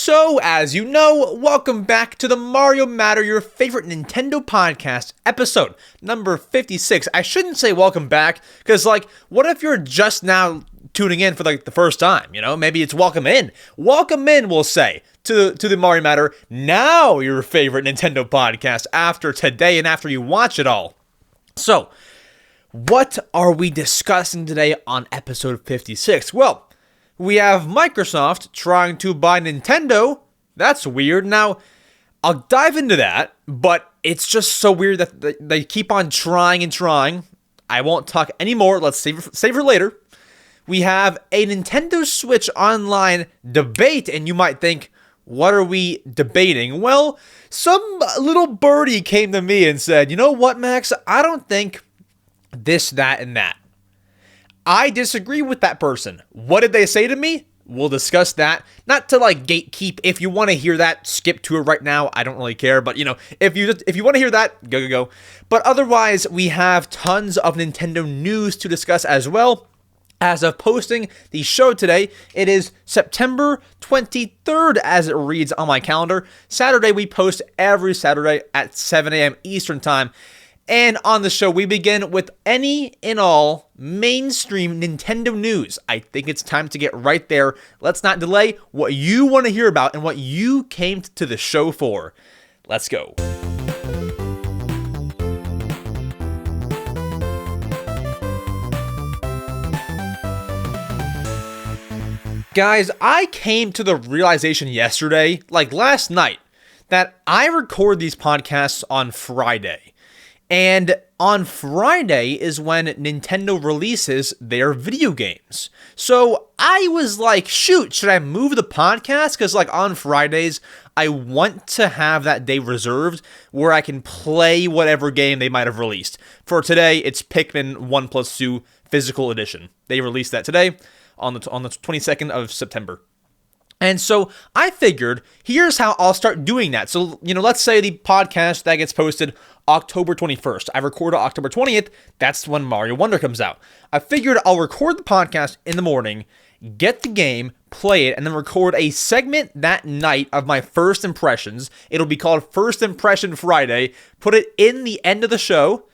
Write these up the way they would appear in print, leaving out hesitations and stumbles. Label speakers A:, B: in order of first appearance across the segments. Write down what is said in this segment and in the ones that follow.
A: So, as you know, welcome back to the Mario Matter, your favorite Nintendo podcast, episode number 56. I shouldn't say welcome back, because, what if you're just now tuning in for, the first time, Maybe it's welcome in. Welcome in, we'll say, to the Mario Matter, now your favorite Nintendo podcast, after today and after you watch it all. So, what are we discussing today on episode 56? Well, we have Microsoft trying to buy Nintendo. That's weird. Now, I'll dive into that, but it's just so weird that they keep on trying and trying. I won't talk anymore. Let's save for later. We have a Nintendo Switch Online debate, and you might think, what are we debating? Well, some little birdie came to me and said, you know what, Max? I don't think this, that, and that. I disagree with that person. What did they say to me? We'll discuss that. Not to gatekeep. If you want to hear that, skip to it right now. I don't really care. But if you want to hear that, go. But otherwise, we have tons of Nintendo news to discuss as well. As of posting the show today, it is September 23rd as it reads on my calendar. Saturday, we post every Saturday at 7 a.m. Eastern Time. And on the show, we begin with any and all mainstream Nintendo news. I think it's time to get right there. Let's not delay what you want to hear about and what you came to the show for. Let's go. Guys, I came to the realization yesterday, last night, that I record these podcasts on Friday. And on Friday is when Nintendo releases their video games. So I was like, shoot, should I move the podcast? Because on Fridays, I want to have that day reserved where I can play whatever game they might have released. For today, it's Pikmin 1+2 Physical Edition. They released that today on the 22nd of September. And so I figured, here's how I'll start doing that. So, let's say the podcast that gets posted October 21st. I record on October 20th. That's when Mario Wonder comes out. I figured I'll record the podcast in the morning, get the game, play it, and then record a segment that night of my first impressions. It'll be called First Impression Friday. Put it in the end of the show,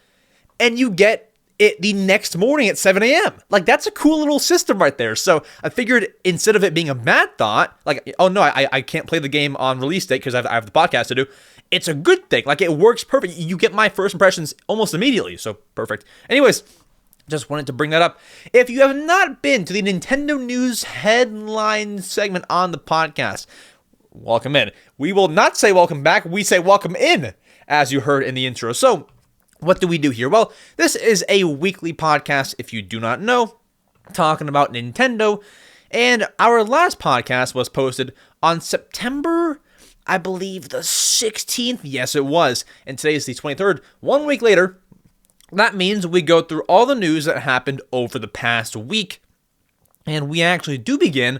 A: and you get it the next morning at 7 a.m. That's a cool little system right there. So I figured instead of it being a bad thought, oh no, I can't play the game on release date because I have the podcast to do. It's a good thing. It works perfect. You get my first impressions almost immediately. So perfect. Anyways, just wanted to bring that up. If you have not been to the Nintendo News headline segment on the podcast, welcome in. We will not say welcome back. We say welcome in, as you heard in the intro. So what do we do here? Well, this is a weekly podcast, if you do not know, talking about Nintendo. And our last podcast was posted on September, I believe, the 16th. Yes, it was. And today is the 23rd. 1 week later, that means we go through all the news that happened over the past week. And we actually do begin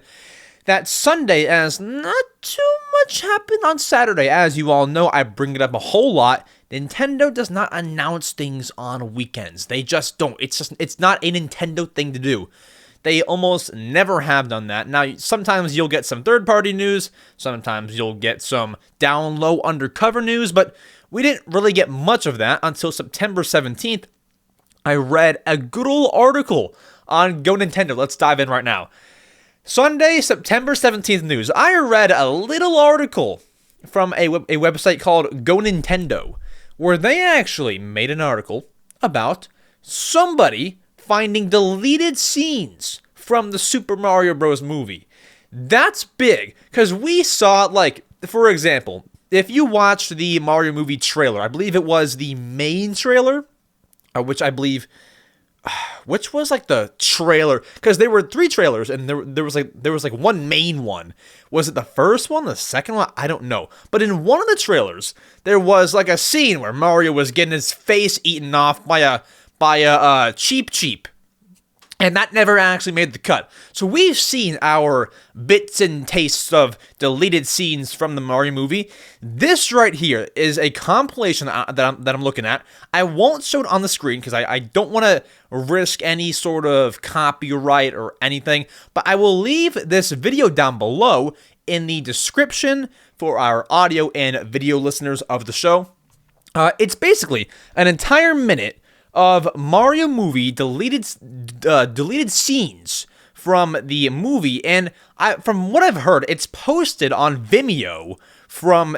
A: that Sunday, as not too much happened on Saturday. As you all know, I bring it up a whole lot. Nintendo does not announce things on weekends. They just don't. It's not a Nintendo thing to do. They almost never have done that. Now, sometimes you'll get some third-party news. Sometimes you'll get some down-low undercover news. But we didn't really get much of that until September 17th. I read a good old article on Go Nintendo. Let's dive in right now. Sunday, September 17th news. I read a little article from a website called Go Nintendo, where they actually made an article about somebody finding deleted scenes from the Super Mario Bros. Movie. That's big, because we saw, for example, if you watched the Mario movie trailer, I believe it was the main trailer, which was the trailer, because there were 3 trailers, and there was one main one. Was it the first one, the second one? I don't know. But in one of the trailers, there was a scene where Mario was getting his face eaten off by a Cheep. And that never actually made the cut. So we've seen our bits and tastes of deleted scenes from the Mario movie. This right here is a compilation that I'm looking at. I won't show it on the screen because I don't want to risk any sort of copyright or anything. But I will leave this video down below in the description for our audio and video listeners of the show. It's basically an entire minute of Mario movie deleted scenes from the movie, and from what I've heard, it's posted on Vimeo from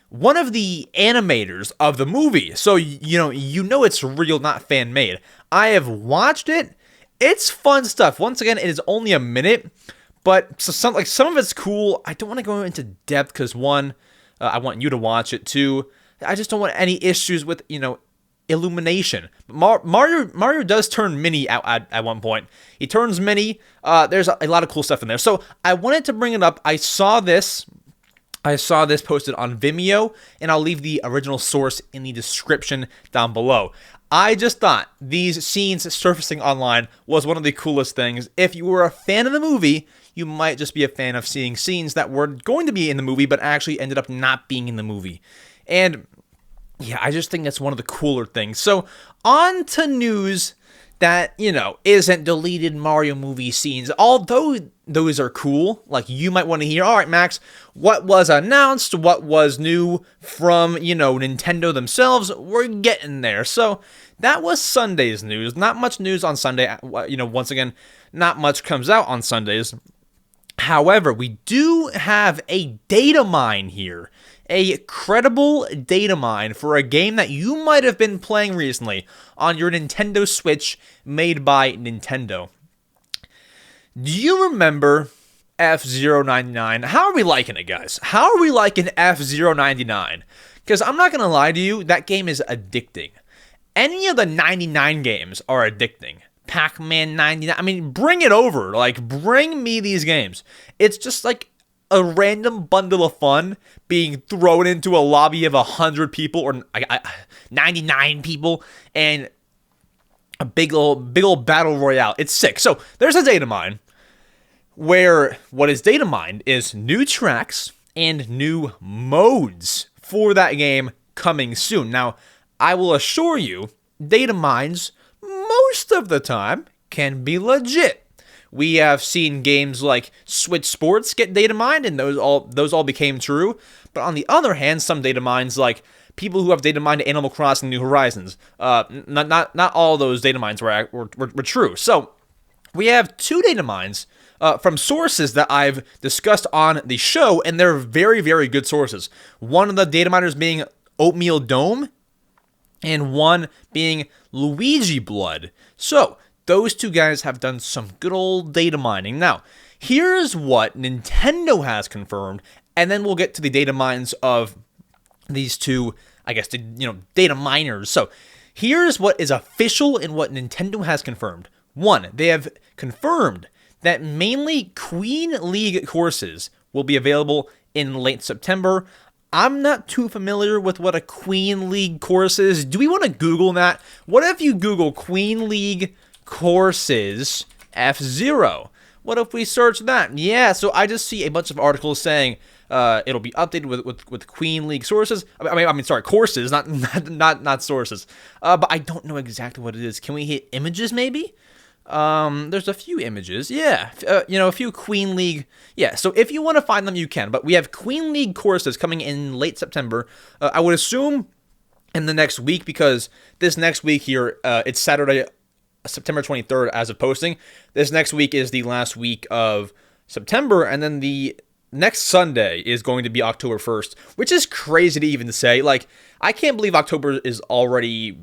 A: one of the animators of the movie. So you know it's real, not fan made. I have watched it. It's fun stuff. Once again, it is only a minute, but some of it's cool. I don't want to go into depth because one, I want you to watch it. Two, I just don't want any issues with illumination. Mario does turn mini at one point. He turns mini. There's a lot of cool stuff in there. So I wanted to bring it up. I saw this posted on Vimeo, and I'll leave the original source in the description down below. I just thought these scenes surfacing online was one of the coolest things. If you were a fan of the movie, you might just be a fan of seeing scenes that were going to be in the movie, but actually ended up not being in the movie. And yeah, I just think that's one of the cooler things. So on to news that, isn't deleted Mario movie scenes. Although those are cool, like you might want to hear, all right, Max, what was announced, what was new from, Nintendo themselves, we're getting there. So that was Sunday's news. Not much news on Sunday. Once again, not much comes out on Sundays. However, we do have a data mine here. A credible data mine for a game that you might have been playing recently on your Nintendo Switch made by Nintendo. Do you remember F-099? How are we liking it, guys? How are we liking F-099? Because I'm not going to lie to you, that game is addicting. Any of the 99 games are addicting. Pac-Man 99, I mean, bring it over. Bring me these games. It's just like a random bundle of fun being thrown into a lobby of 100 people or 99 people and a big old battle royale. It's sick. So there's a data mine where what is data mined is new tracks and new modes for that game coming soon. Now, I will assure you, data mines most of the time can be legit. We have seen games like Switch Sports get data mined, and those all became true. But on the other hand, some data mines, like people who have data mined Animal Crossing New Horizons, not all those data mines were true. So we have two data mines from sources that I've discussed on the show, and they're very, very good sources. One of the data miners being Oatmeal Dome, and one being Luigi Blood. So those two guys have done some good old data mining. Now, here's what Nintendo has confirmed, and then we'll get to the data mines of these two, I guess, data miners. So, here's what is official and what Nintendo has confirmed. One, they have confirmed that mainly Queen League courses will be available in late September. I'm not too familiar with what a Queen League course is. Do we want to Google that? What if you Google Queen League courses F-Zero? What if we search that? Yeah, so I just see a bunch of articles saying it'll be updated with Queen League sources. Courses, not sources. But I don't know exactly what it is. Can we hit images maybe? There's a few images. Yeah, a few Queen League. Yeah, so if you want to find them, you can. But we have Queen League courses coming in late September. I would assume in the next week, because this next week here, it's Saturday, September 23rd as of posting. This next week is the last week of September, and then the next Sunday is going to be October 1st, which is crazy to even say. I can't believe October is already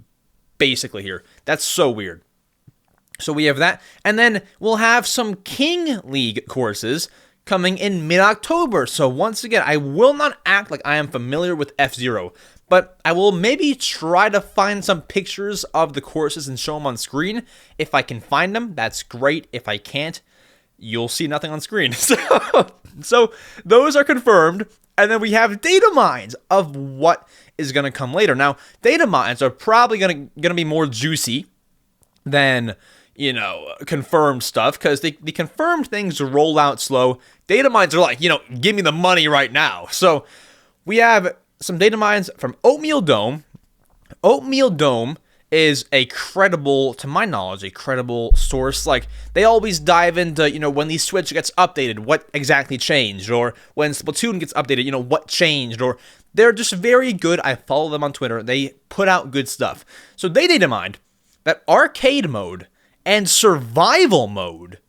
A: basically here. That's so weird. So we have that, and then we'll have some King League courses coming in mid-October. So once again, I will not act like I am familiar with F-Zero, but I will maybe try to find some pictures of the courses and show them on screen. If I can find them, that's great. If I can't, you'll see nothing on screen. So those are confirmed, and then we have data mines of what is going to come later. Now, data mines are probably going to be more juicy than confirmed stuff, because the confirmed things roll out slow. Data mines are like, give me the money right now. So we have some data mines from Oatmeal Dome. Oatmeal Dome is a credible, to my knowledge, a credible source. Like, they always dive into, when the Switch gets updated, what exactly changed, or when Splatoon gets updated, what changed, or they're just very good. I follow them on Twitter. They put out good stuff. So they datamined that arcade mode and survival mode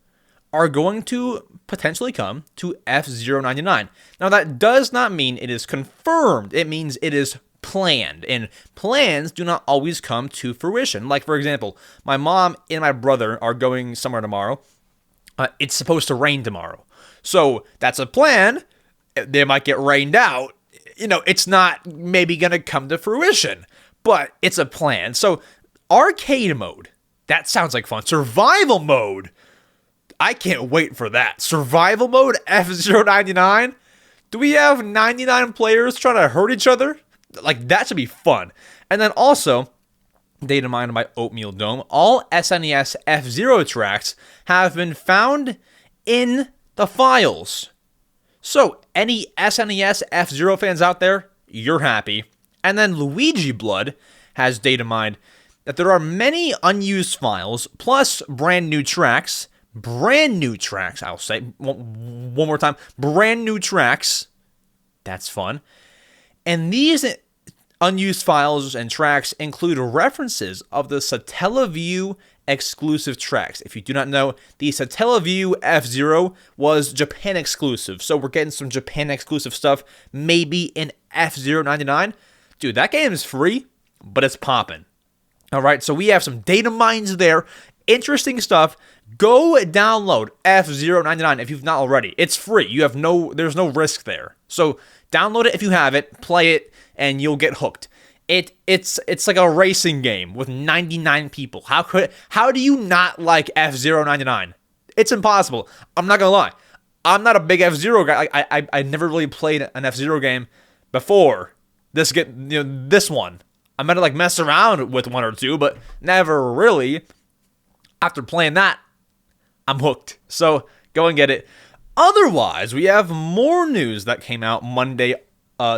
A: are going to potentially come to F099. Now, that does not mean it is confirmed. It means it is planned, and plans do not always come to fruition. Like, for example, my mom and my brother are going somewhere tomorrow. It's supposed to rain tomorrow. So that's a plan. They might get rained out. It's not maybe going to come to fruition, but it's a plan. So arcade mode, that sounds like fun. Survival mode, I can't wait for that. Survival mode, F099. Do we have 99 players trying to hurt each other? Like, that should be fun. And then also, data mined by Oatmeal Dome, all SNES F-Zero tracks have been found in the files. So, any SNES F-Zero fans out there, you're happy. And then Luigi Blood has data mined that there are many unused files, plus brand new tracks, I'll say, one more time, brand new tracks. That's fun. And these unused files and tracks include references of the Satellaview exclusive tracks. If you do not know, the Satellaview F-Zero was Japan exclusive. So we're getting some Japan exclusive stuff, maybe in F099. Dude, that game is free, but it's popping. All right, so we have some data mines there. Interesting stuff. Go download F099 if you've not already. It's free. There's no risk there. So download it if you have it, play it, and you'll get hooked. It's like a racing game with 99 people. How do you not like F099? It's impossible. I'm not gonna lie. I'm not a big F-Zero guy. I never really played an F-Zero game before this one. I might have messed around with one or two, but never really. After playing that, I'm hooked. So go and get it. Otherwise, we have more news that came out Monday,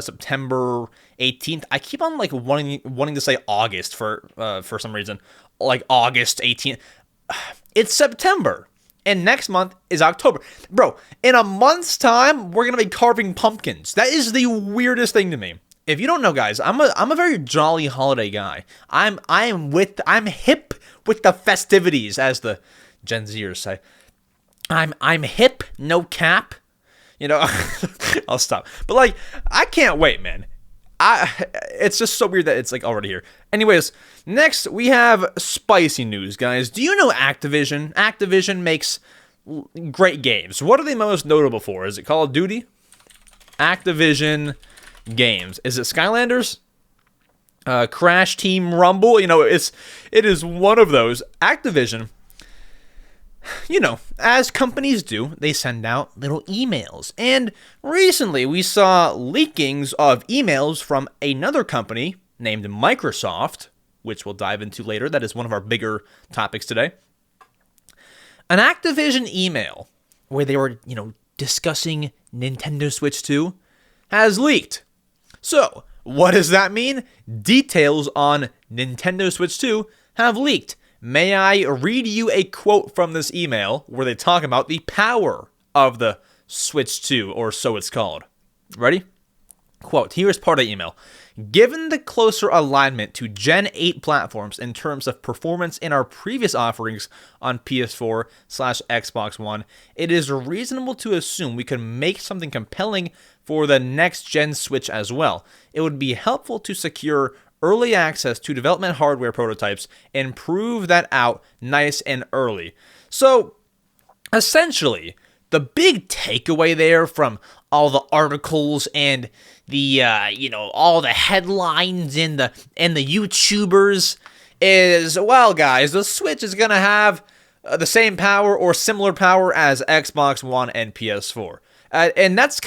A: September 18th. I keep on wanting to say August for some reason. Like August 18th. It's September. And next month is October. Bro, in a month's time, we're going to be carving pumpkins. That is the weirdest thing to me. If you don't know, guys, I'm a very jolly holiday guy. I'm hip with the festivities, as the Gen Zers say. I'm hip, no cap. I'll stop. But I can't wait, man. It's just so weird that it's already here. Anyways, next we have spicy news, guys. Do you know Activision? Activision makes great games. What are they most notable for? Is it Call of Duty? Activision games. Is it Skylanders? Crash Team Rumble? It is one of those. Activision, as companies do, they send out little emails. And recently we saw leakings of emails from another company named Microsoft, which we'll dive into later. That is one of our bigger topics today. An Activision email where they were, discussing Nintendo Switch 2 has leaked. So, what does that mean? Details on Nintendo Switch 2 have leaked. May I read you a quote from this email where they talk about the power of the Switch 2, or so it's called. Ready? Quote, here's part of the email. Given the closer alignment to Gen 8 platforms in terms of performance in our previous offerings on PS4/Xbox One, it is reasonable to assume we could make something compelling for the next gen Switch as well. It would be helpful to secure early access to development hardware prototypes and prove that out nice and early. So, essentially, the big takeaway there from all the articles and the all the headlines and the YouTubers is, well, guys, the Switch is gonna have the same power or similar power as Xbox One and PS4, and that's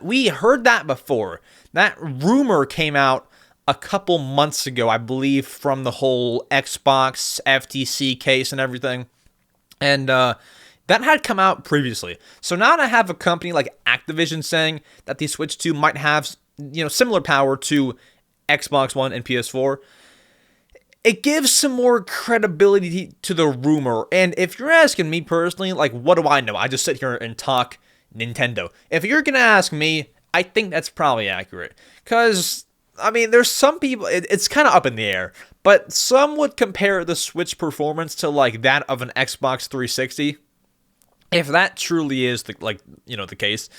A: we heard that before. That rumor came out a couple months ago, I believe, from the whole Xbox FTC case and everything, and that had come out previously. So now I have a company like Activision saying that the Switch 2 might have, similar power to Xbox One and PS4. it gives some more credibility to the rumor. And if you're asking me personally, like, what do I know? I just sit here and talk Nintendo. If you're going to ask me, I think that's probably accurate. Because, I mean, there's some people, it's kind of up in the air. But some would compare the Switch performance to, like, that of an Xbox 360. If that truly is, the case,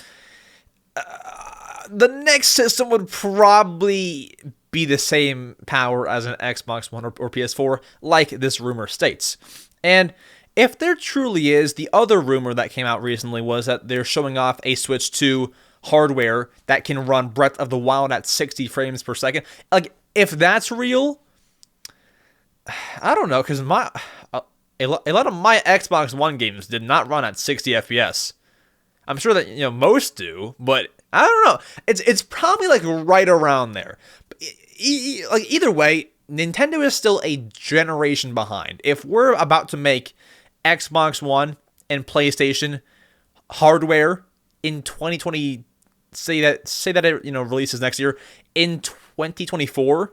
A: the next system would probably be the same power as an Xbox One or PS4, like this rumor states. And if there truly is, the other rumor that came out recently was that they're showing off a Switch 2 hardware that can run Breath of the Wild at 60 frames per second. Like, if that's real, I don't know, because a lot of my Xbox One games did not run at 60 FPS. I'm sure that, most do, but I don't know. It's probably like right around there. Like, either way, Nintendo is still a generation behind. If we're about to make Xbox One and PlayStation hardware in 2020, say that it releases next year in 2024,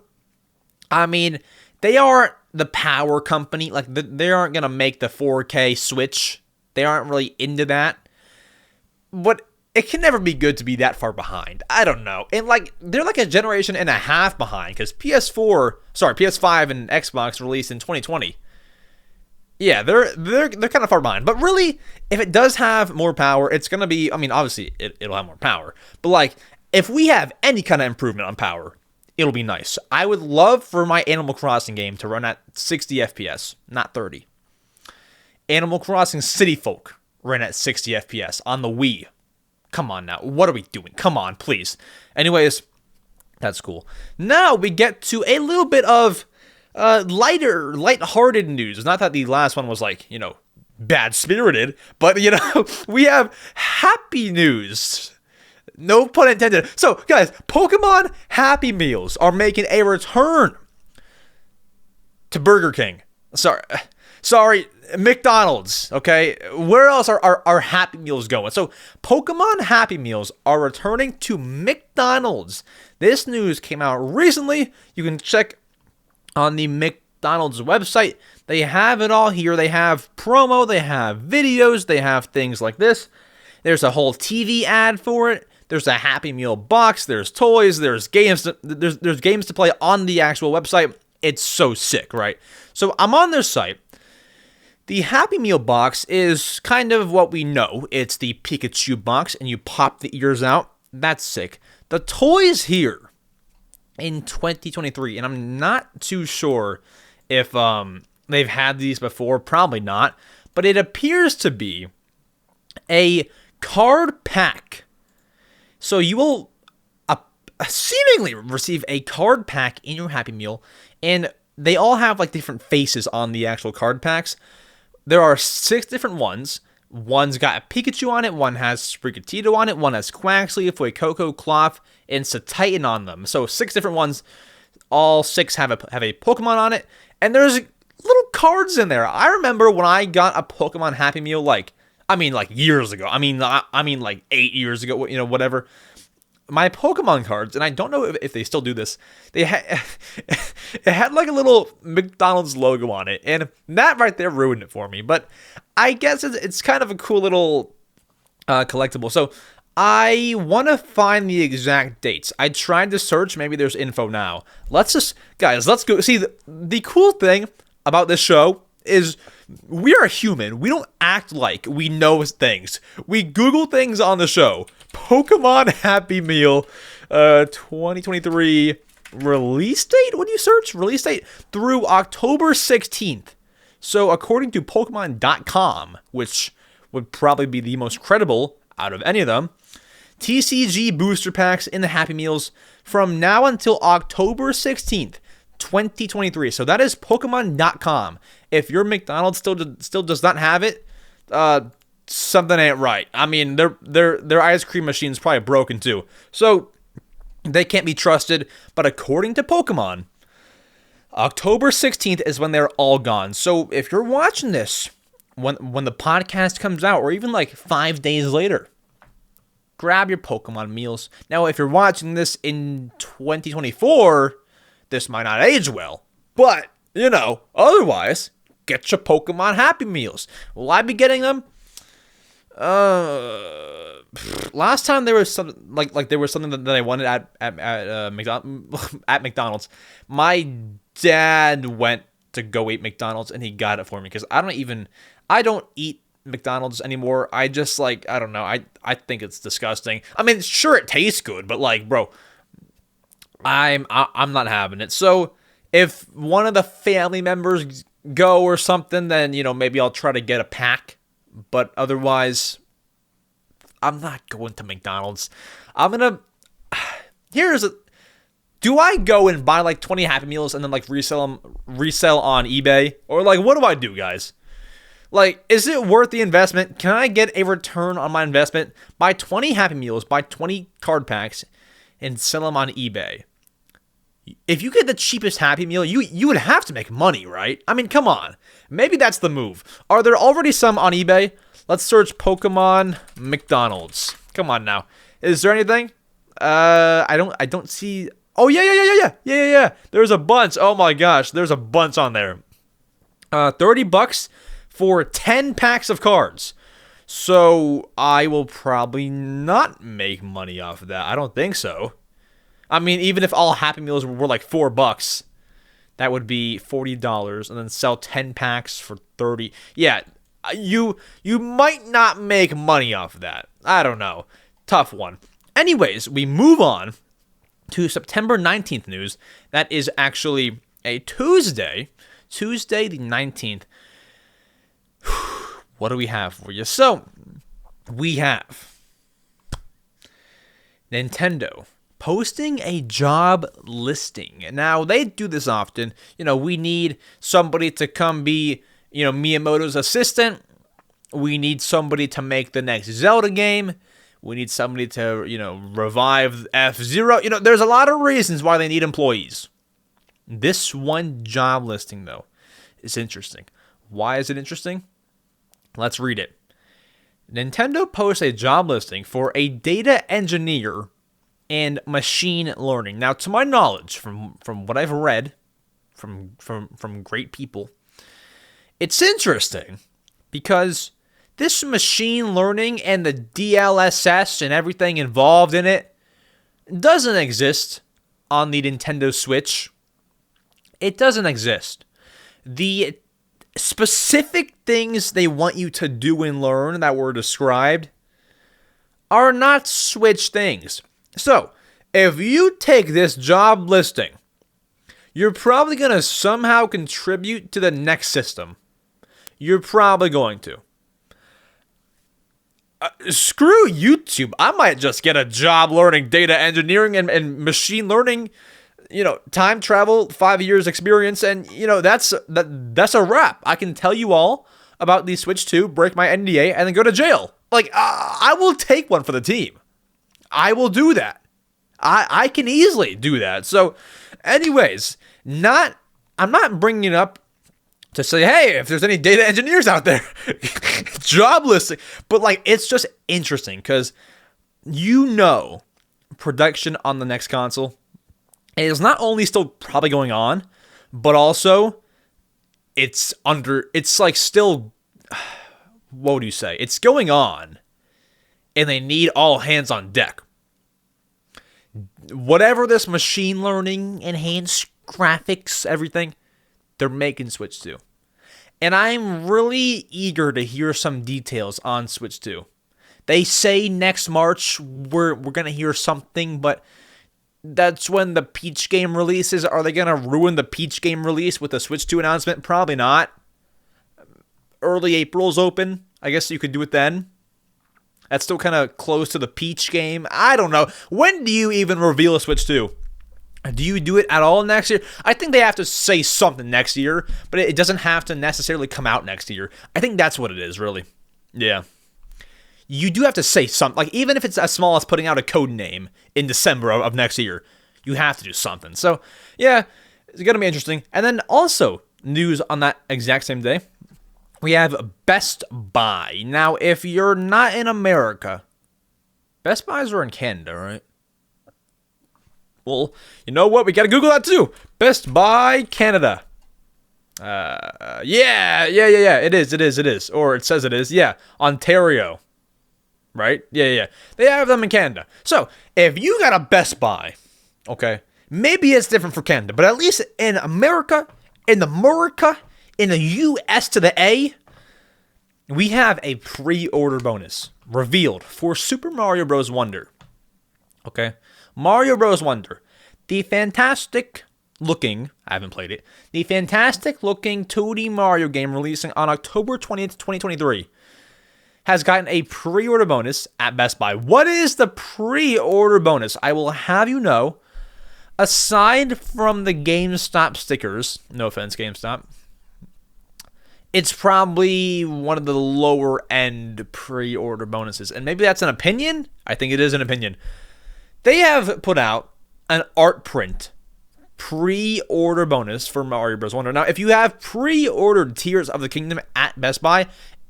A: I mean, they aren't the power company. Like, they aren't gonna make the 4K Switch. They aren't really into that. But it can never be good to be that far behind. I don't know. And, like, they're like a generation and a half behind, because PS5 and Xbox released in 2020. Yeah, they're kind of far behind. But really, if it does have more power, it's going to be, I mean, obviously, it'll have more power. But, like, if we have any kind of improvement on power, it'll be nice. I would love for my Animal Crossing game to run at 60 FPS, not 30. Animal Crossing City Folk ran at 60 FPS on the Wii. Come on now. What are we doing? Come on, please. Anyways, that's cool. Now we get to a little bit of lighthearted news. It's not that the last one was like, bad-spirited, but, we have happy news. No pun intended. So, guys, Pokemon Happy Meals are making a return to Burger King. Sorry, McDonald's, okay? Where else are our Happy Meals going? So, Pokemon Happy Meals are returning to McDonald's. This news came out recently. You can check on the McDonald's website. They have it all here. They have promo, they have videos, they have things like this. There's a whole TV ad for it. There's a Happy Meal box. There's toys. There's games. There's games to play on the actual website. It's so sick, right? So I'm on their site. The Happy Meal box is kind of what we know. It's the Pikachu box, and you pop the ears out. That's sick. The toys here in 2023, and I'm not too sure if they've had these before. Probably not. But it appears to be a card pack. So you will seemingly receive a card pack in your Happy Meal, and they all have like different faces on the actual card packs. There are 6 different ones. One's got a Pikachu on it, one has Sprigatito on it, one has Quaxly, Fuecoco, Cloth, and Titan on them. So 6 different ones. All 6 have a Pokemon on it, and there's little cards in there. I remember when I got a Pokemon Happy Meal, like years ago. I mean, like 8 years ago, whatever. My Pokemon cards, and I don't know if they still do this, it had like a little McDonald's logo on it, and that right there ruined it for me. But I guess it's kind of a cool little collectible. So I want to find the exact dates. I tried to search. Maybe there's info now. Let's go. See, the cool thing about this show is we are human. We don't act like we know things. We Google things on the show. Pokemon Happy Meal 2023 release date? When you search release date through October 16th. So according to Pokemon.com, which would probably be the most credible out of any of them, TCG booster packs in the Happy Meals from now until October 16th. 2023. So that is Pokemon.com. If your McDonald's still does not have it, something ain't right. I mean, their ice cream machine's probably broken too. So they can't be trusted. But according to Pokemon, October 16th is when they're all gone. So if you're watching this when the podcast comes out, or even like 5 days later, grab your Pokemon meals. Now, if you're watching this in 2024, this might not age well, but Otherwise, get your Pokemon Happy Meals. Will I be getting them? Last time there was something like there was something that I wanted at McDonald's. My dad went to go eat McDonald's and he got it for me because I don't eat McDonald's anymore. I just I don't know. I think it's disgusting. I mean, sure it tastes good, but bro, I'm not having it. So if one of the family members go or something, then maybe I'll try to get a pack. But otherwise, I'm not going to McDonald's. Do I go and buy 20 Happy Meals and then resell on eBay? Or what do I do, guys? Is it worth the investment? Can I get a return on my investment? Buy 20 Happy Meals, buy 20 card packs, and sell them on eBay. If you get the cheapest Happy Meal, you would have to make money, right? I mean, come on. Maybe that's the move. Are there already some on eBay? Let's search Pokemon McDonald's. Come on now. Is there anything? I don't see. Oh yeah. There's a bunch. Oh my gosh, there's a bunch on there. $30 for 10 packs of cards. So I will probably not make money off of that. I don't think so. I mean, even if all Happy Meals were $4, that would be $40, and then sell 10 packs for $30. Yeah, you might not make money off of that. I don't know. Tough one. Anyways, we move on to September 19th news. That is actually a Tuesday the 19th. What do we have for you? So, we have Nintendo posting a job listing. Now, they do this often. We need somebody to come be, Miyamoto's assistant. We need somebody to make the next Zelda game. We need somebody to, revive F-Zero. There's a lot of reasons why they need employees. This one job listing, though, is interesting. Why is it interesting? Let's read it. Nintendo posts a job listing for a data engineer and machine learning. Now, to my knowledge, from what I've read from great people, it's interesting because this machine learning and the DLSS and everything involved in it doesn't exist on the Nintendo Switch. It doesn't exist. The specific things they want you to do and learn that were described are not Switch things. So, if you take this job listing, you're probably going to somehow contribute to the next system. You're probably going to. Screw YouTube. I might just get a job learning data engineering and machine learning, time travel, 5 years experience, and, that's a wrap. I can tell you all about the Switch 2, break my NDA, and then go to jail. I will take one for the team. I will do that. I can easily do that. So, anyways, I'm not bringing it up to say, hey, if there's any data engineers out there, job listing. But, it's just interesting because, production on the next console is not only still probably going on, but also it's still, what do you say? It's going on, and they need all hands on deck. Whatever this machine learning, enhanced graphics, everything, they're making Switch 2. And I'm really eager to hear some details on Switch 2. They say next March we're going to hear something, but that's when the Peach game releases. Are they going to ruin the Peach game release with the Switch 2 announcement? Probably not. Early April's open. I guess you could do it then. That's still kind of close to the Peach game. I don't know. When do you even reveal a Switch 2? Do you do it at all next year? I think they have to say something next year, but it doesn't have to necessarily come out next year. I think that's what it is, really. Yeah. You do have to say something. Even if it's as small as putting out a code name in December of next year, you have to do something. So, yeah, it's going to be interesting. And then also, news on that exact same day, we have Best Buy. Now, if you're not in America, Best Buys are in Canada, right? Well, you know what? We got to Google that too. Best Buy Canada. Yeah. It is. Or it says it is. Yeah, Ontario. Right? Yeah. They have them in Canada. So, if you got a Best Buy, okay, maybe it's different for Canada, but at least in America, in the US to the A, we have a pre-order bonus revealed for Super Mario Bros. Wonder. Okay? Mario Bros. Wonder. The fantastic looking, I haven't played it, the fantastic looking 2D Mario game releasing on October 20th, 2023 has gotten a pre-order bonus at Best Buy. What is the pre-order bonus? I will have you know, aside from the GameStop stickers, no offense GameStop, it's probably one of the lower end pre-order bonuses. And maybe that's an opinion. I think it is an opinion. They have put out an art print pre-order bonus for Mario Bros. Wonder. Now, if you have pre-ordered Tears of the Kingdom at Best Buy,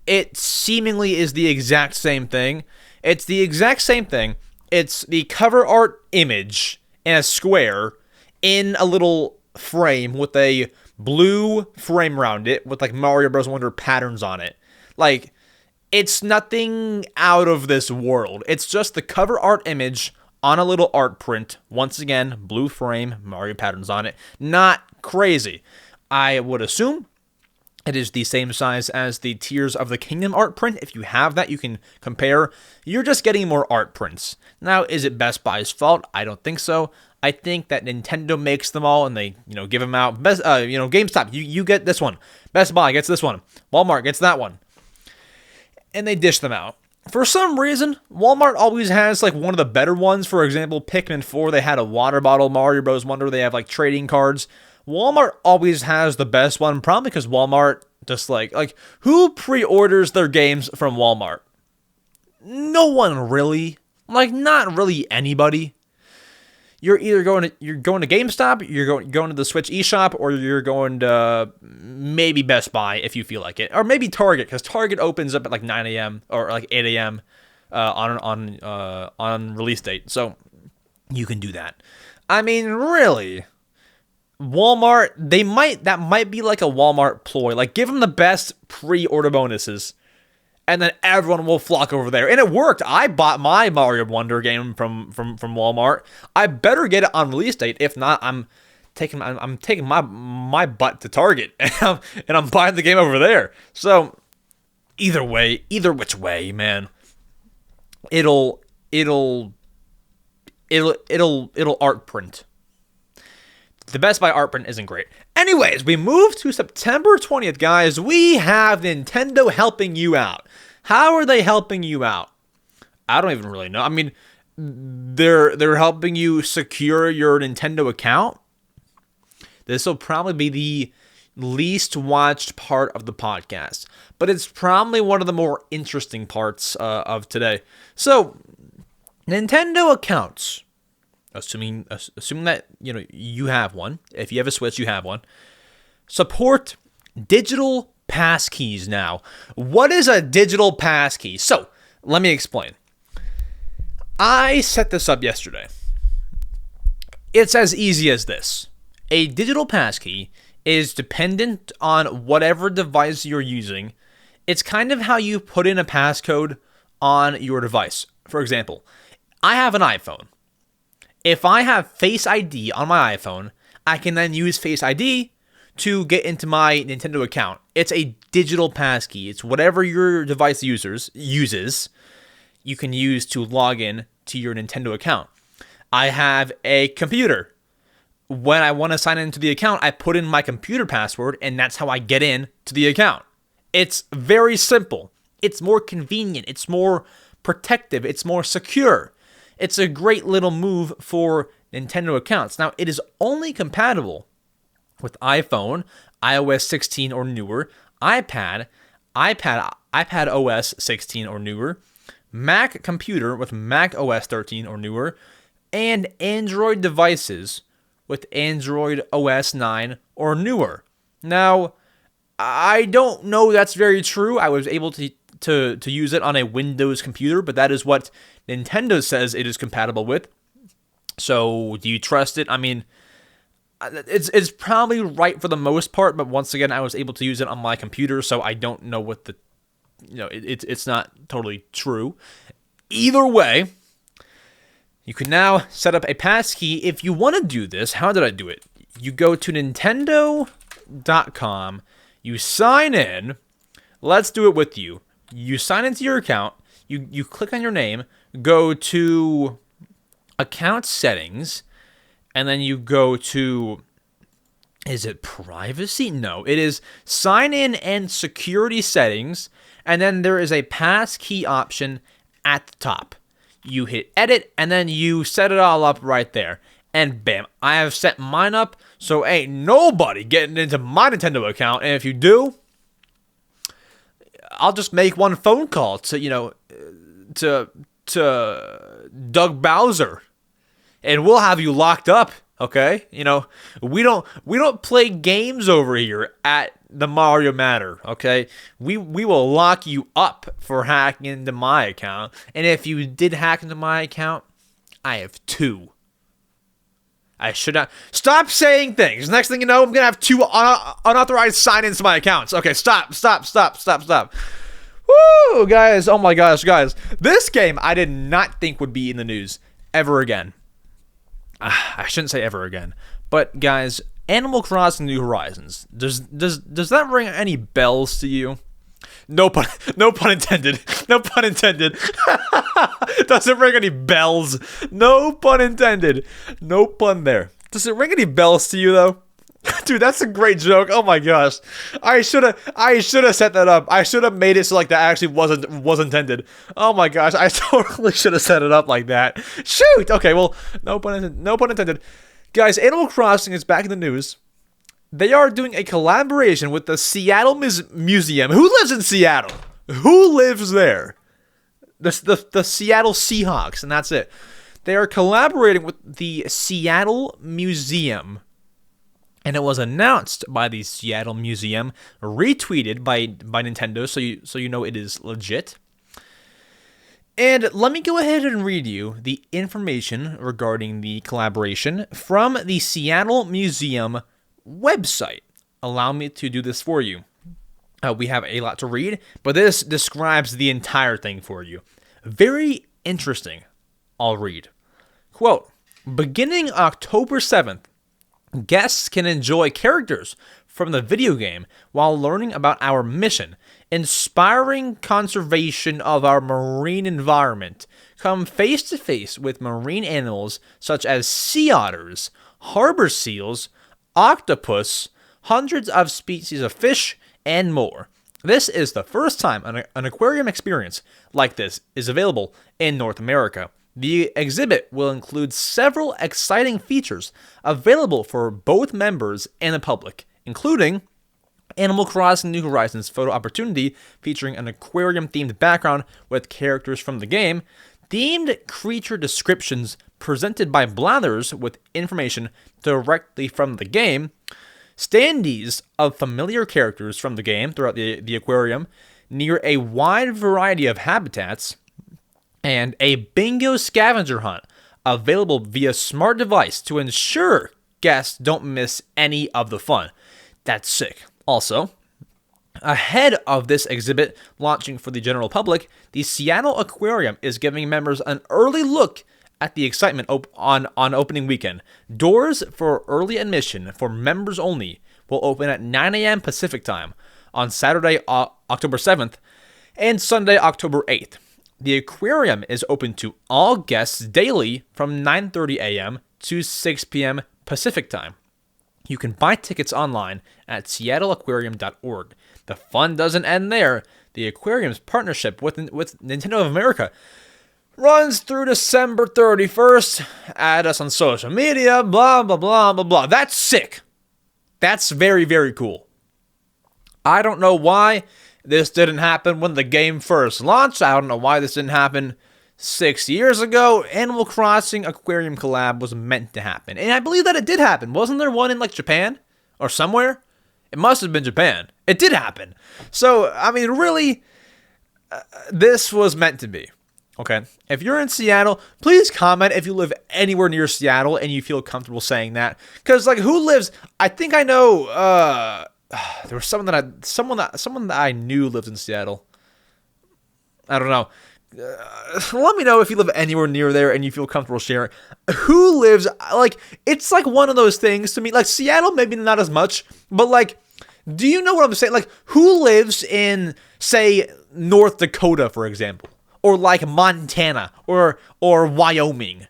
A: it seemingly is the exact same thing. It's the exact same thing. It's the cover art image in a square in a little frame with a blue frame around it with like Mario Bros. Wonder patterns on it. Like, it's nothing out of this world. It's just the cover art image on a little art print. Once again, blue frame, Mario patterns on it. Not crazy. I would assume it is the same size as the Tears of the Kingdom art print. If you have that, you can compare. You're just getting more art prints. Now, is it Best Buy's fault? I don't think so. I think that Nintendo makes them all and they, give them out. GameStop, you get this one. Best Buy gets this one. Walmart gets that one. And they dish them out. For some reason, Walmart always has like one of the better ones. For example, Pikmin 4, they had a water bottle. Mario Bros. Wonder, they have like trading cards. Walmart always has the best one, probably because Walmart just like who pre-orders their games from Walmart? No one really. Like, not really anybody. You're either going to GameStop, you're going to the Switch eShop, or you're going to maybe Best Buy if you feel like it, or maybe Target, because Target opens up at like 9 a.m. or like 8 a.m. On release date, so you can do that. I mean, really, Walmart, that might be like a Walmart ploy, like give them the best pre-order bonuses. And then everyone will flock over there. And it worked. I bought my Mario Wonder game from Walmart. I better get it on release date. If not, I'm taking my butt to Target and I'm buying the game over there. So either which way, man. It'll art print. The Best Buy art print isn't great. Anyways, we move to September 20th, guys. We have Nintendo helping you out. How are they helping you out? I don't even really know. I mean, they're helping you secure your Nintendo account. This will probably be the least watched part of the podcast, but it's probably one of the more interesting parts of today. So, Nintendo accounts. Assuming that you have one. If you have a Switch, you have one. Support digital passkeys now. What is a digital passkey? So, let me explain. I set this up yesterday. It's as easy as this. A digital passkey is dependent on whatever device you're using. It's kind of how you put in a passcode on your device. For example, I have an iPhone. If I have Face ID on my iPhone, I can then use Face ID to get into my Nintendo account. It's a digital passkey. It's whatever your device uses, you can use to log in to your Nintendo account. I have a computer. When I want to sign into the account, I put in my computer password, and that's how I get in to the account. It's very simple. It's more convenient. It's more protective. It's more secure. It's a great little move for Nintendo accounts. Now, it is only compatible with iPhone, iOS 16 or newer, iPad OS 16 or newer, Mac computer with Mac OS 13 or newer, and Android devices with Android OS 9 or newer. Now, I don't know that's very true. I was able to use it on a Windows computer, but that is what Nintendo says it is compatible with. So, do you trust it? I mean, It's probably right for the most part, but once again, I was able to use it on my computer, so I don't know what the, it's not totally true. Either way, you can now set up a passkey. If you want to do this, how did I do it? You go to Nintendo.com, you sign in. Let's do it with you. You sign into your account, you click on your name, go to account settings, and then you go to, is it privacy? No, it is sign in and security settings, and then there is a passkey option at the top. You hit edit, and then you set it all up right there. And bam, I have set mine up, so ain't nobody getting into my Nintendo account. And if you do, I'll just make one phone call to, to Doug Bowser, and we'll have you locked up. Okay, we don't play games over here at the Mario Matter. Okay, we will lock you up for hacking into my account. And if you did hack into my account, I have 2. I should not stop saying things. Next thing you know, I'm gonna have 2 unauthorized sign-ins to my accounts. Okay, stop. Woo, guys! Oh my gosh, guys! This game I did not think would be in the news ever again. I shouldn't say ever again, but guys, Animal Crossing: New Horizons. Does that ring any bells to you? No pun intended. No pun intended. Does it ring any bells? No pun intended. No pun there. Does it ring any bells to you though? Dude, that's a great joke. Oh my gosh. I should have set that up. I should have made it so like that actually was intended. Oh my gosh. I totally should have set it up like that. Shoot. Okay, well, no pun intended. Guys, Animal Crossing is back in the news. They are doing a collaboration with the Seattle Museum. Who lives in Seattle? Who lives there? The Seattle Seahawks, and that's it. They are collaborating with the Seattle Museum. And it was announced by the Seattle Museum, retweeted by Nintendo, so you know it is legit. And let me go ahead and read you the information regarding the collaboration from the Seattle Museum website. Allow me to do this for you. We have a lot to read, but this describes the entire thing for you. Very interesting. I'll read. Quote, beginning October 7th, guests can enjoy characters from the video game while learning about our mission, inspiring conservation of our marine environment. Come face to face with marine animals such as sea otters, harbor seals, octopus, hundreds of species of fish, and more. This is the first time an aquarium experience like this is available in North America. The exhibit will include several exciting features available for both members and the public, including Animal Crossing: New Horizons photo opportunity featuring an aquarium-themed background with characters from the game, themed creature descriptions presented by Blathers with information directly from the game, standees of familiar characters from the game throughout the aquarium near a wide variety of habitats, and a bingo scavenger hunt available via smart device to ensure guests don't miss any of the fun. That's sick. Also, ahead of this exhibit launching for the general public, the Seattle Aquarium is giving members an early look at the excitement on opening weekend. Doors for early admission for members only will open at 9 a.m. Pacific time on Saturday, October 7th, and Sunday, October 8th. The aquarium is open to all guests daily from 9:30 a.m. to 6 p.m. Pacific time. You can buy tickets online at seattleaquarium.org. The fun doesn't end there. The aquarium's partnership with Nintendo of America runs through December 31st. Add us on social media, blah, blah, blah, blah, blah. That's sick. That's very, very cool. I don't know why this didn't happen when the game first launched. I don't know why this didn't happen 6 years ago. Animal Crossing Aquarium collab was meant to happen. And I believe that it did happen. Wasn't there one in like Japan or somewhere? It must have been Japan. It did happen. So, I mean, really, this was meant to be. Okay, if you're in Seattle, please comment if you live anywhere near Seattle and you feel comfortable saying that. Because like, who lives? I think I know. There was someone that I knew lived in Seattle. I don't know. Let me know if you live anywhere near there and you feel comfortable sharing. Who lives, like, it's like one of those things to me, like Seattle, maybe not as much, but like, do you know what I'm saying? Like, who lives in, say, North Dakota, for example, or like Montana or Wyoming?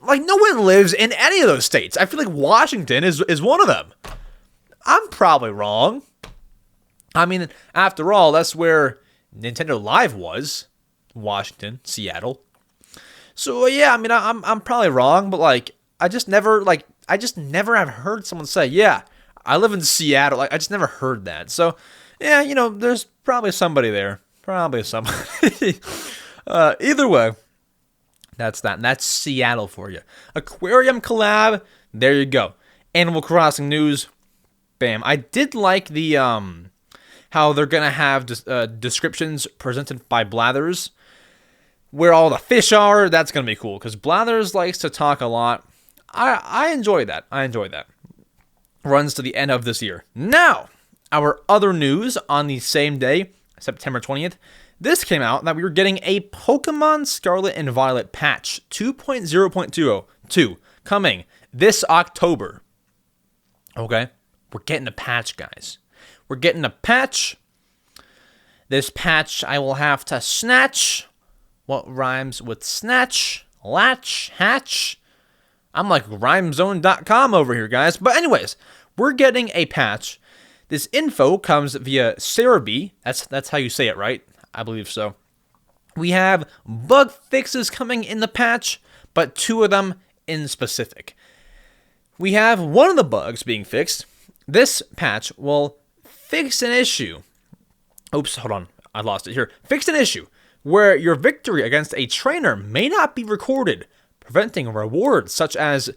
A: Like, no one lives in any of those states. I feel like Washington is one of them. I'm probably wrong. I mean, after all, that's where Nintendo Live was. Washington, Seattle. So yeah, I mean, I'm probably wrong, but like, I just never have heard someone say, yeah, I live in Seattle. Like, I just never heard that. So yeah, you know, there's probably somebody there. Probably somebody. Either way, that's that. And that's Seattle for you. Aquarium collab. There you go. Animal Crossing news. Bam. I did like the how they're gonna have descriptions presented by Blathers, where all the fish are. That's gonna be cool because Blathers likes to talk a lot. I enjoy that. Runs to the end of this year. Now, our other news on the same day, September 20th. This came out that we were getting a Pokemon Scarlet and Violet patch 2.0.202 coming this October. Okay, we're getting a patch, guys. We're getting a patch. This patch I will have to snatch. What rhymes with snatch? Latch? Hatch? I'm like rhymezone.com over here, guys. But anyways, we're getting a patch. This info comes via Cerebi. That's how you say it, right? I believe so. We have bug fixes coming in the patch, but 2 of them in specific. We have one of the bugs being fixed. This patch will fix an issue. Oops, hold on. I lost it here. Fix an issue where your victory against a trainer may not be recorded, preventing rewards such as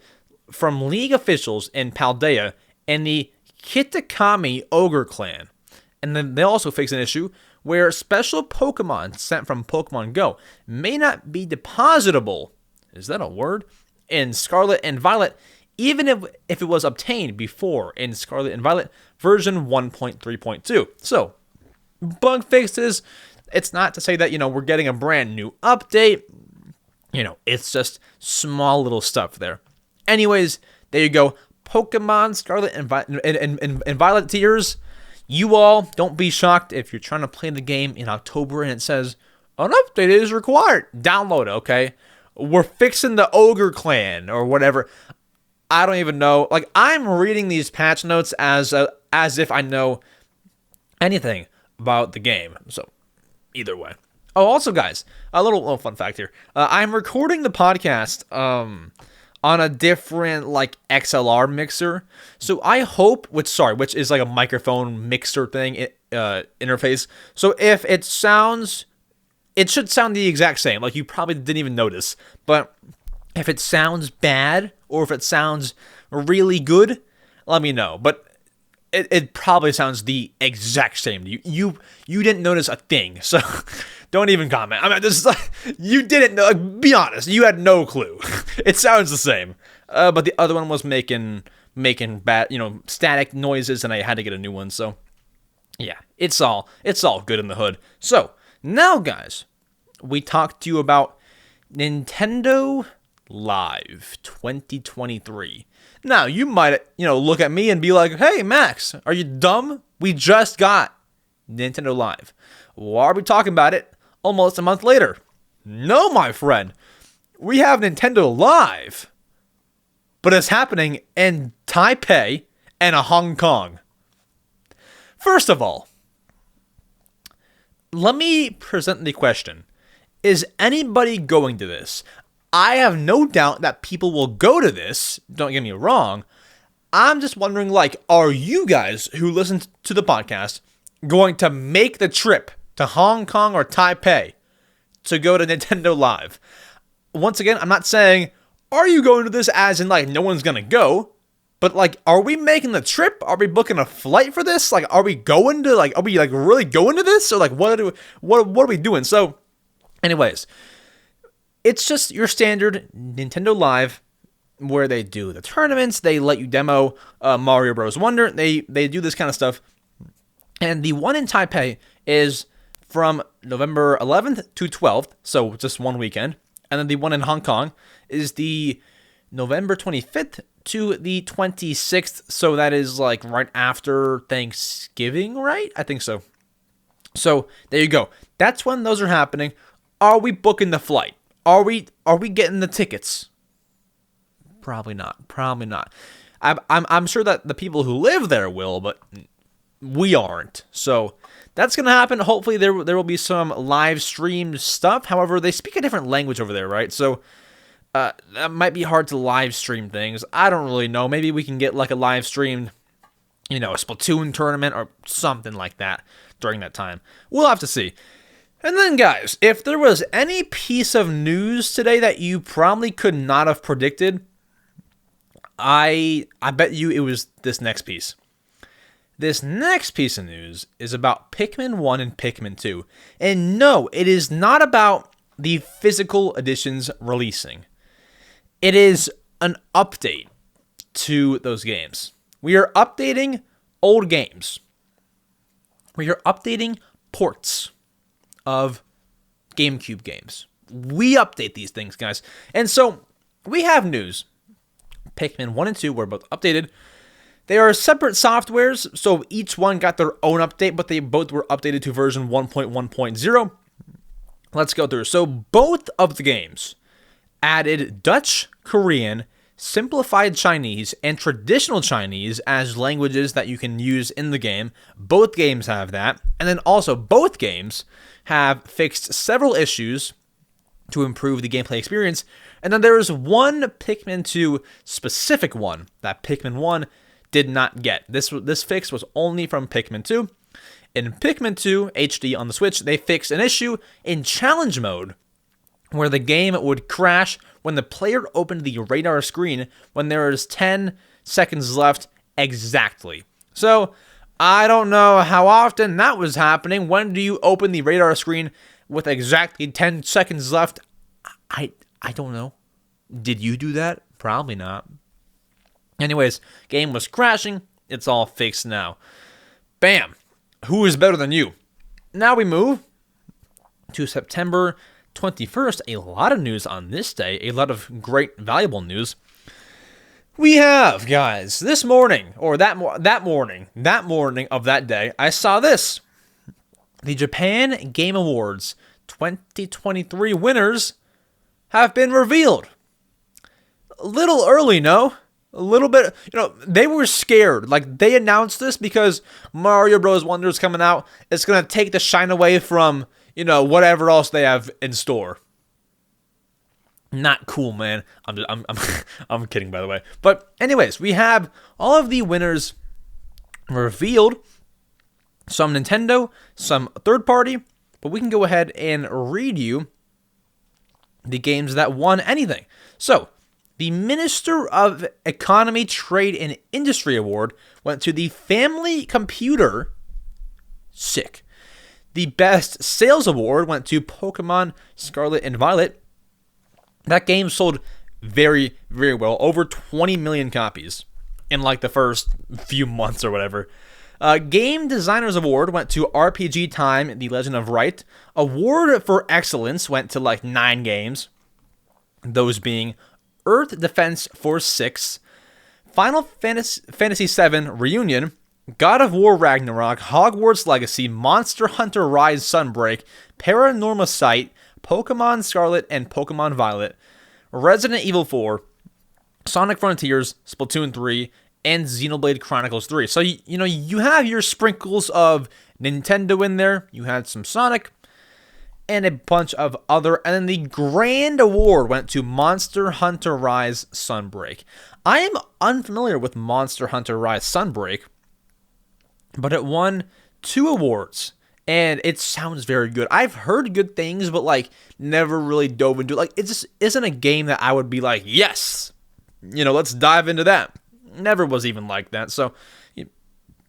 A: from League officials in Paldea and the Kitakami Ogre clan. And then they also fix an issue where special Pokemon sent from Pokemon Go may not be depositable, is that a word, in Scarlet and Violet, even if it was obtained before in Scarlet and Violet version 1.3.2. So, bug fixes, it's not to say that, you know, we're getting a brand new update. You know, it's just small little stuff there. Anyways, there you go. Pokemon Scarlet and Violet tiers. You all, don't be shocked if you're trying to play the game in October and it says, an update is required. Download it, okay? We're fixing the Ogre clan or whatever. I don't even know. Like, I'm reading these patch notes as if I know anything about the game. So, either way. Oh, also, guys, a little fun fact here. I'm recording the podcast on a different, like, XLR mixer. So I hope, which is like a microphone mixer thing, interface. So if it should sound the exact same. Like, you probably didn't even notice. But if it sounds bad or if it sounds really good, let me know. But it probably sounds the exact same. You didn't notice a thing, so don't even comment. I mean, this is like, you didn't know. Like, be honest, you had no clue. It sounds the same, but the other one was making bad, static noises, and I had to get a new one. So yeah, it's all good in the hood. So now, guys, we talked to you about Nintendo Live 2023. Now, you might, look at me and be like, hey, Max, are you dumb? We just got Nintendo Live. Why are we talking about it almost a month later? No, my friend. We have Nintendo Live, but it's happening in Taipei and Hong Kong. First of all, let me present the question. Is anybody going to this? I have no doubt that people will go to this. Don't get me wrong. I'm just wondering, like, are you guys who listen to the podcast going to make the trip to Hong Kong or Taipei to go to Nintendo Live? Once again, I'm not saying, are you going to this as in, like, no one's going to go? But, like, are we making the trip? Are we booking a flight for this? Like, are we going to, like, are we, like, really going to this? Or, like, what are we doing? So, anyways, It's just your standard Nintendo Live where they do the tournaments, they let you demo Mario Bros. Wonder, they do this kind of stuff. And the one in Taipei is from November 11th to 12th, so just one weekend. And then the one in Hong Kong is the November 25th to the 26th, so that is like right after Thanksgiving, right? I think so. So there you go. That's when those are happening. Are we booking the flight? Are we getting the tickets? Probably not. Probably not. I'm sure that the people who live there will, but we aren't. So that's gonna happen. Hopefully there will be some live streamed stuff. However, they speak a different language over there, right? So that might be hard to live stream things. I don't really know. Maybe we can get like a live streamed, a Splatoon tournament or something like that during that time. We'll have to see. And then, guys, if there was any piece of news today that you probably could not have predicted, I bet you it was this next piece. This next piece of news is about Pikmin 1 and Pikmin 2. And no, it is not about the physical editions releasing. It is an update to those games. We are updating old games. We are updating ports of GameCube games. We update these things, guys. And so, we have news. Pikmin 1 and 2 were both updated. They are separate softwares, so each one got their own update, but they both were updated to version 1.1.0. Let's go through. So, both of the games added Dutch, Korean, simplified Chinese, and traditional Chinese as languages that you can use in the game. Both games have that. And then also, both games have fixed several issues to improve the gameplay experience. And then there is one Pikmin 2 specific one that Pikmin 1 did not get. This fix was only from Pikmin 2. In Pikmin 2 HD on the Switch, they fixed an issue in challenge mode where the game would crash when the player opened the radar screen when there is 10 seconds left exactly. So, I don't know how often that was happening. When do you open the radar screen with exactly 10 seconds left? I don't know. Did you do that? Probably not. Anyways, game was crashing. It's all fixed now. Bam. Who is better than you? Now we move to September 21st. A lot of news on this day. A lot of great, valuable news. We have, guys, this morning, or that morning of that day, I saw this. The Japan Game Awards 2023 winners have been revealed. A little early, no? A little bit, they were scared. Like, they announced this because Mario Bros. Wonder is coming out. It's going to take the shine away from, whatever else they have in store. Not cool, man. I'm kidding, by the way. But anyways, we have all of the winners revealed. Some Nintendo, some third party. But we can go ahead and read you the games that won anything. So, the Minister of Economy, Trade, and Industry Award went to the Family Computer. Sick. The Best Sales Award went to Pokémon Scarlet and Violet. That game sold very, very well. Over 20 million copies in like the first few months or whatever. Game Designers Award went to RPG Time, The Legend of Wright. Award for Excellence went to like 9 games. Those being Earth Defense Force 6, Final Fantasy VII Reunion, God of War Ragnarok, Hogwarts Legacy, Monster Hunter Rise Sunbreak, Paranormal Sight, Pokemon Scarlet and Pokemon Violet, Resident Evil 4, Sonic Frontiers, Splatoon 3, and Xenoblade Chronicles 3. So, you have your sprinkles of Nintendo in there. You had some Sonic and a bunch of other. And then the grand award went to Monster Hunter Rise Sunbreak. I am unfamiliar with Monster Hunter Rise Sunbreak, but it won 2 awards. And it sounds very good. I've heard good things, but never really dove into it. Like, it just isn't a game that I would be like, yes, let's dive into that. Never was even like that. So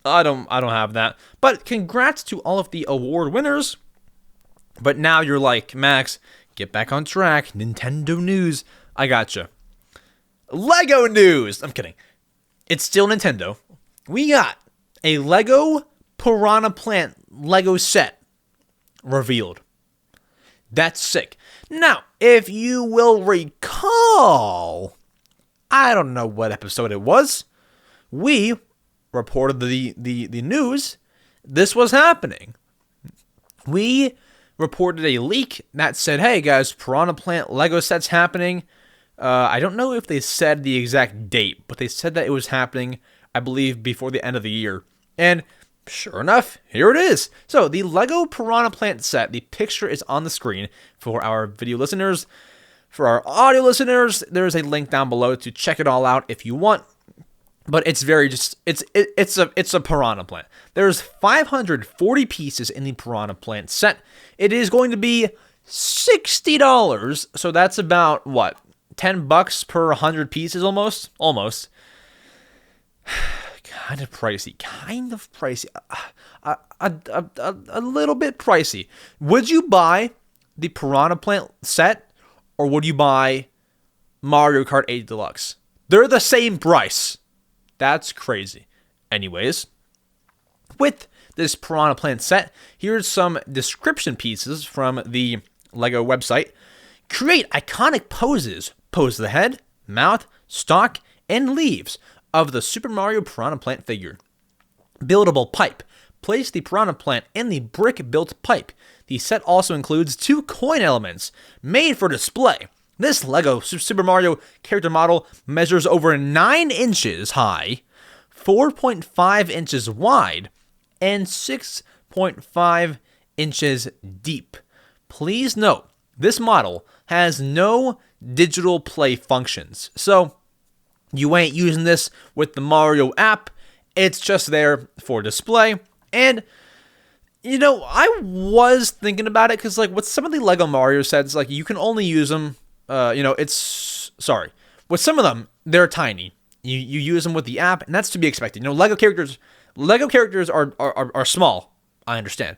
A: I don't have that. But congrats to all of the award winners. But now you're like, Max, get back on track. Nintendo news. I gotcha. Lego news. I'm kidding. It's still Nintendo. We got a Lego Piranha Plant Lego set revealed. That's sick. Now, if you will recall, I don't know what episode it was, we reported the news. This was happening. We reported a leak that said, hey guys, Piranha Plant Lego set's happening. I don't know if they said the exact date, but they said that it was happening, I believe, before the end of the year. And sure enough, here it is. So the Lego Piranha Plant set, the picture is on the screen for our video listeners. For our audio listeners, there's a link down below to check it all out if you want. But it's very it's a Piranha Plant. There's 540 pieces in the Piranha Plant set. It is going to be $60. So that's about what? $10 per 100 pieces almost? Almost. Kind of pricey. A little bit pricey. Would you buy the Piranha Plant set or would you buy Mario Kart 8 Deluxe? They're the same price. That's crazy. Anyways, with this Piranha Plant set, here's some description pieces from the Lego website. Create iconic poses. Pose the head, mouth, stalk, and leaves of the Super Mario Piranha Plant figure. Buildable pipe. Place the Piranha Plant in the brick-built pipe. The set also includes 2 coin elements made for display. This Lego Super Mario character model measures over 9 inches high, 4.5 inches wide, and 6.5 inches deep. Please note, this model has no digital play functions. So, you ain't using this with the Mario app. It's just there for display. And, you know, I was thinking about it because, like, with some of the Lego Mario sets, like, you can only use them, with some of them, they're tiny. You use them with the app, and that's to be expected. You know, Lego characters are small, I understand.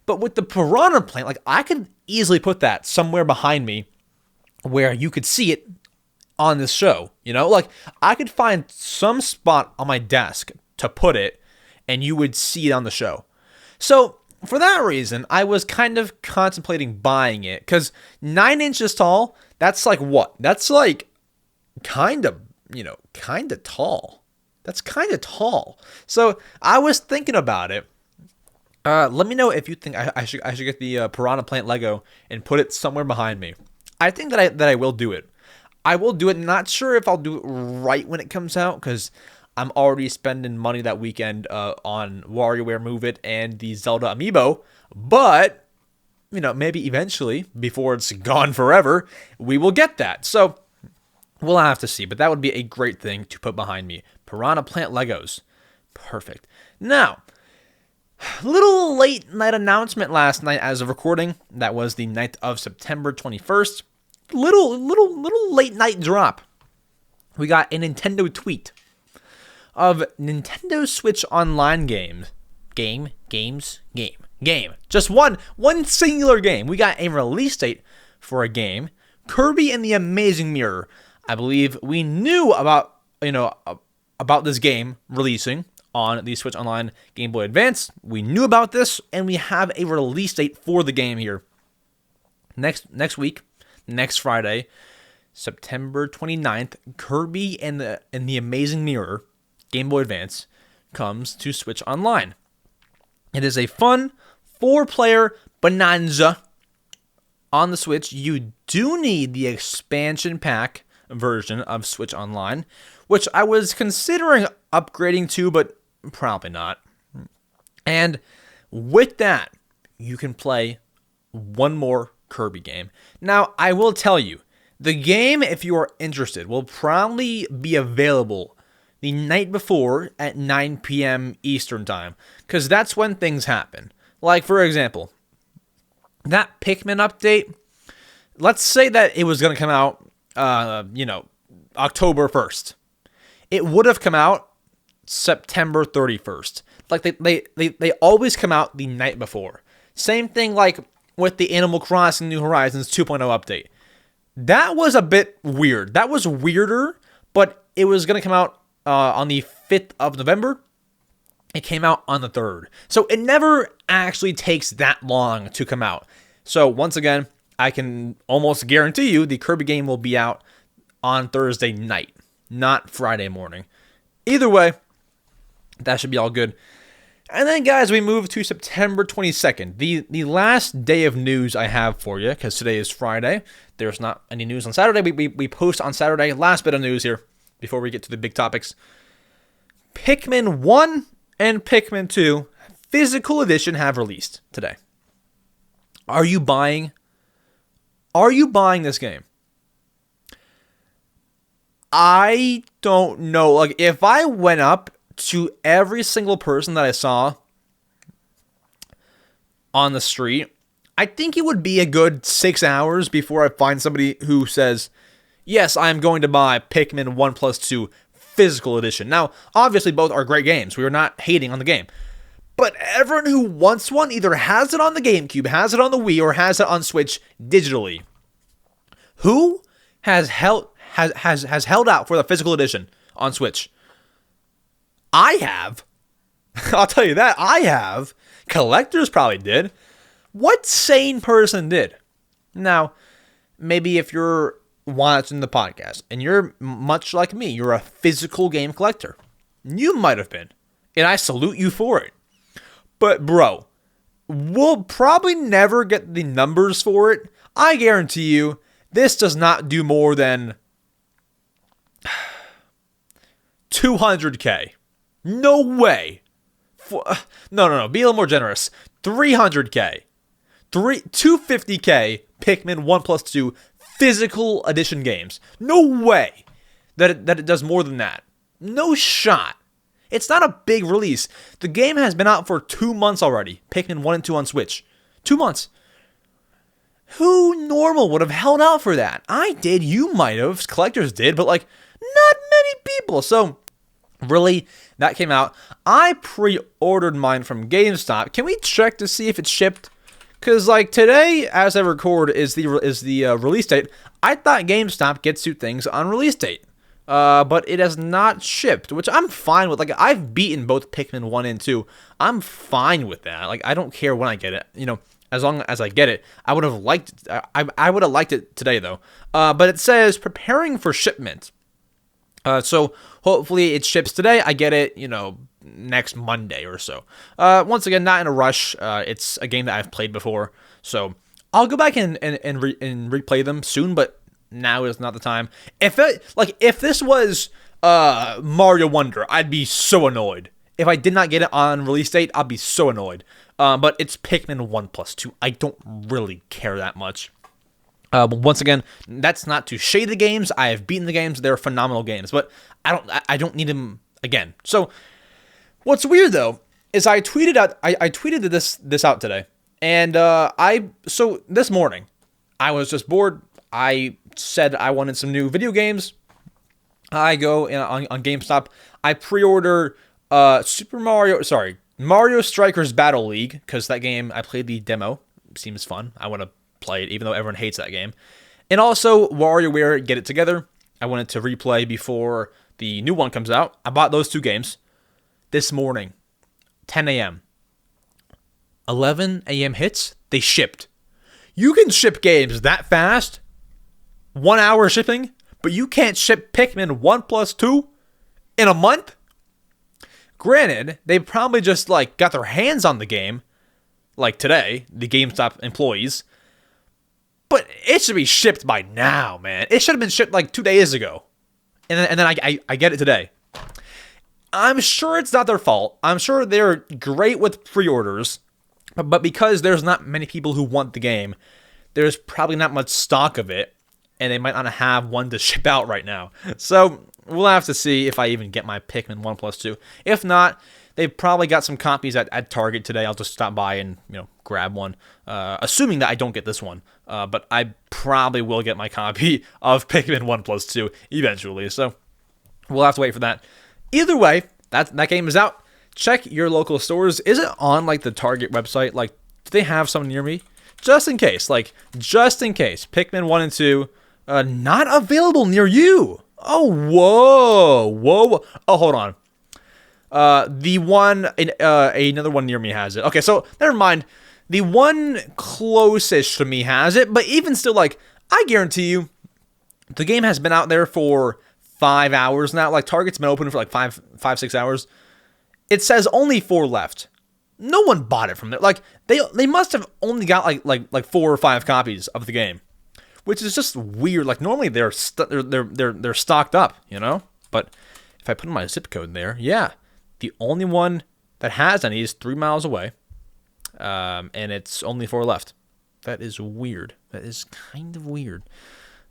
A: But with the Piranha Plant, like, I could easily put that somewhere behind me where you could see it on this show, you know? Like, I could find some spot on my desk to put it, and you would see it on the show. So, for that reason, I was kind of contemplating buying it, because 9 inches tall, that's like what? That's like kind of tall. That's kind of tall. So, I was thinking about it. Let me know if you think I should get the Piranha Plant Lego and put it somewhere behind me. I think that I will do it. I will do it. Not sure if I'll do it right when it comes out because I'm already spending money that weekend on WarioWare Move It and the Zelda Amiibo. But, you know, maybe eventually, before it's gone forever, we will get that. So, we'll have to see. But that would be a great thing to put behind me. Piranha Plant Legos. Perfect. Now, little late night announcement last night as of recording. That was the night of September 21st. Little late night drop. We got a Nintendo tweet of Nintendo Switch Online game. Just one singular game. We got a release date for a game, Kirby and the Amazing Mirror. I believe we knew about this game releasing on the Switch Online Game Boy Advance. We knew about this, and we have a release date for the game here. Next week, next Friday, September 29th, Kirby and the Amazing Mirror Game Boy Advance comes to Switch Online. It is a fun 4-player bonanza on the Switch. You do need the expansion pack version of Switch Online, which I was considering upgrading to, but probably not. And with that, you can play one more Kirby game. Now, I will tell you, the game, if you are interested, will probably be available the night before at 9 p.m. Eastern Time, because that's when things happen. Like, for example, that Pikmin update, let's say that it was going to come out, October 1st. It would have come out September 31st. Like, they always come out the night before. Same thing like with the Animal Crossing New Horizons 2.0 update. That was a bit weird. That was weirder, but it was going to come out on the 5th of November. It came out on the 3rd. So it never actually takes that long to come out. So once again, I can almost guarantee you the Kirby game will be out on Thursday night, not Friday morning. Either way, that should be all good. And then, guys, we move to September 22nd, the last day of news I have for you, because today is Friday. There's not any news on Saturday. We post on Saturday. Last bit of news here before we get to the big topics. Pikmin 1 and Pikmin 2 Physical Edition have released today. Are you buying this game? I don't know. Like, if I went up to every single person that I saw on the street, I think it would be a good 6 hours before I find somebody who says, yes, I'm going to buy Pikmin 1 plus 2 Physical Edition. Now, obviously, both are great games. We are not hating on the game. But everyone who wants one either has it on the GameCube, has it on the Wii, or has it on Switch digitally. Who has held out for the Physical Edition on Switch? I have. I'll tell you that. I have. Collectors probably did. What sane person did? Now, maybe if you're watching the podcast and you're much like me, you're a physical game collector. You might have been. And I salute you for it. But, bro, we'll probably never get the numbers for it. I guarantee you, this does not do more than $200K. No way. No. Be a little more generous. $300K. $250K Pikmin 1 plus 2 Physical Edition games. No way that it does more than that. No shot. It's not a big release. The game has been out for 2 months already. Pikmin 1 and 2 on Switch. 2 months. Who normal would have held out for that? I did. You might have. Collectors did. But, like, not many people. So, really, that came out. I pre-ordered mine from GameStop. Can we check to see if it's shipped? Because, like, today, as I record, is the release date. I thought GameStop gets to things on release date. But it has not shipped, which I'm fine with. Like, I've beaten both Pikmin 1 and 2. I'm fine with that. Like, I don't care when I get it. You know, as long as I get it. I would have liked it. I would have liked it today, though. But it says preparing for shipment. So hopefully it ships today. I get it, you know, next Monday or so. Once again, not in a rush. It's a game that I've played before. So I'll go back and replay them soon, but now is not the time. If this was Mario Wonder, I'd be so annoyed. If I did not get it on release date, I'd be so annoyed. But it's Pikmin 1 plus 2. I don't really care that much. But once again, that's not to shade the games. I have beaten the games. They're phenomenal games. But I don't need them again. So what's weird, though, is I tweeted this out today. And so this morning, I was just bored. I said I wanted some new video games. I go on GameStop. I pre-order Mario Strikers Battle League, because that game, I played the demo. Seems fun. I want to play it, even though everyone hates that game. And also WarioWare Get It Together. I wanted to replay before the new one comes out. I bought those 2 games this morning, 10 a.m. 11 a.m. hits, they shipped. You can ship games that fast, 1 hour shipping, but you can't ship Pikmin 1 plus 2 in a month? Granted, they probably just got their hands on the game, like today, the GameStop employees, but it should be shipped by now, man. It should have been shipped 2 days ago. And then I get it today. I'm sure it's not their fault. I'm sure they're great with pre-orders, but because there's not many people who want the game, there's probably not much stock of it, and they might not have one to ship out right now. So we'll have to see if I even get my Pikmin 1 plus 2. If not, they've probably got some copies at Target today. I'll just stop by and grab one, assuming that I don't get this one. But I probably will get my copy of Pikmin 1 plus 2 eventually. So we'll have to wait for that. Either way, that game is out. Check your local stores. Is it on the Target website? Do they have some near me? just in case, Pikmin 1 and 2, not available near you. Oh, whoa. Oh, hold on. The one, another one near me has it. Okay, so never mind. The one closest to me has it, but even still, like, I guarantee you, the game has been out there for 5 hours now. Like, Target's been open for like 6 hours. It says only 4 left. No one bought it from there. Like, they must have only got like 4 or 5 copies of the game, which is just weird. Like, normally they're stocked up, you know. But if I put in my zip code there, yeah, the only one that has any is 3 miles away, and it's only 4 left. That is weird. That is kind of weird.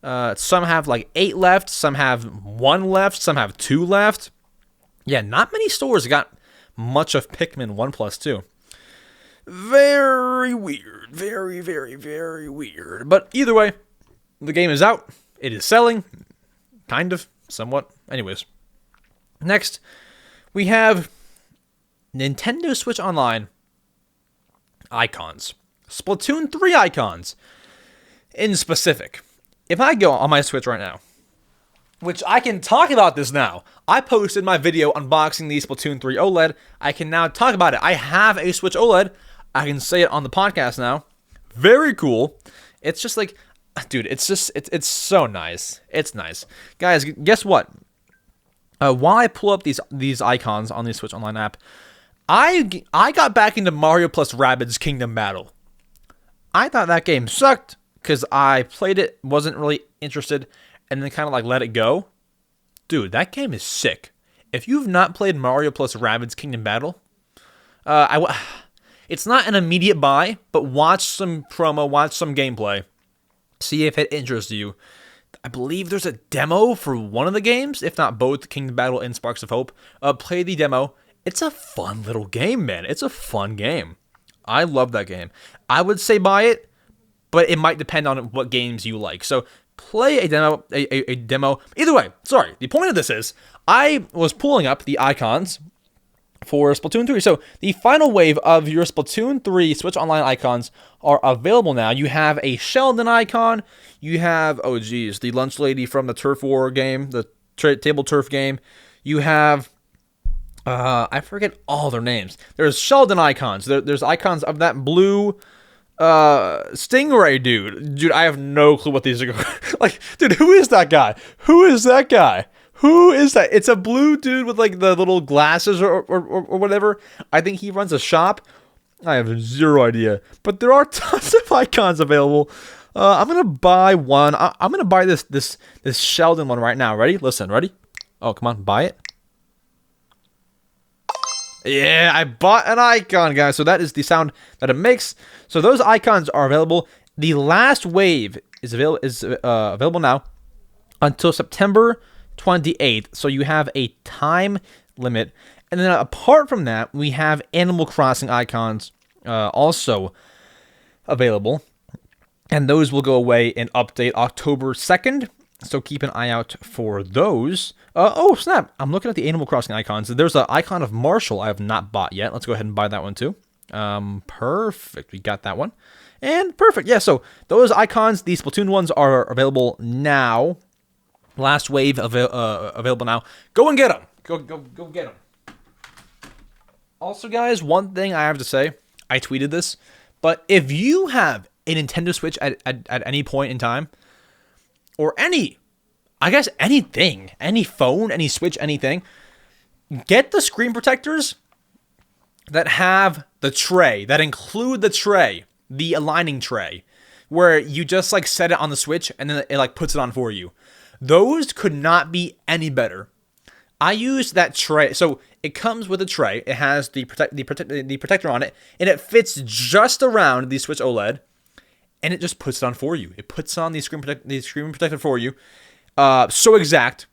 A: Some have like 8 left. Some have 1 left. Some have 2 left. Yeah, not many stores got much of Pikmin 1 plus 2. Very weird. Very, very, very weird. But either way, the game is out. It is selling. Kind of. Somewhat. Anyways. Next, we have Nintendo Switch Online icons. Splatoon 3 icons. In specific, if I go on my Switch right now, which I can talk about this now. I posted my video unboxing the Splatoon 3 OLED. I can now talk about it. I have a Switch OLED. I can say it on the podcast now. Very cool. It's just like, dude, it's so nice. It's nice. Guys, guess what? While I pull up these icons on the Switch Online app, I got back into Mario plus Rabbids Kingdom Battle. I thought that game sucked because I played it, wasn't really interested, and then kind of like let it go. Dude, that game is sick. If you've not played Mario plus Rabbids Kingdom Battle, it's not an immediate buy, but watch some promo, watch some gameplay, see if it interests you. I believe there's a demo for one of the games, if not both, Kingdom Battle and Sparks of Hope. Play the demo. It's a fun little game, man. It's a fun game. I love that game. I would say buy it, but it might depend on what games you like. So play a demo. A demo. Either way, sorry. The point of this is I was pulling up the icons for Splatoon 3. So the final wave of your Splatoon 3 Switch Online icons are available now. You have a Sheldon icon. You have, the lunch lady from the Turf War game, the table turf game. You have, I forget all their names. There's Sheldon icons. There's icons of that blue Stingray dude. Dude, I have no clue what these are. Like, dude, who is that guy? Who is that guy? Who is that? It's a blue dude with like the little glasses or whatever. I think he runs a shop. I have zero idea. But there are tons of icons available. I'm gonna buy one. I'm gonna buy this Sheldon one right now. Ready? Listen, ready? Oh, come on, buy it. Yeah, I bought an icon, guys. So that is the sound that it makes. So those icons are available. The last wave is available now until September 28th. So you have a time limit. And then apart from that, we have Animal Crossing icons also available. And those will go away in update October 2nd. So keep an eye out for those. Oh, snap. I'm looking at the Animal Crossing icons. There's an icon of Marshall I have not bought yet. Let's go ahead and buy that one too. Perfect. We got that one. And perfect. Yeah, so those icons, these Splatoon ones are available now. Last wave available now. Go and get them. Go get them. Also, guys, one thing I have to say. I tweeted this. But if you have a Nintendo Switch at any point in time, or anything, any phone, any Switch, anything, get the screen protectors that have the tray, that include the tray, the aligning tray, where you just like set it on the Switch and then it like puts it on for you. Those could not be any better. I used that tray, so it comes with a tray. It has the protector on it, and it fits just around the Switch OLED. And it just puts it on for you. It puts on the screen protector for you. So exact.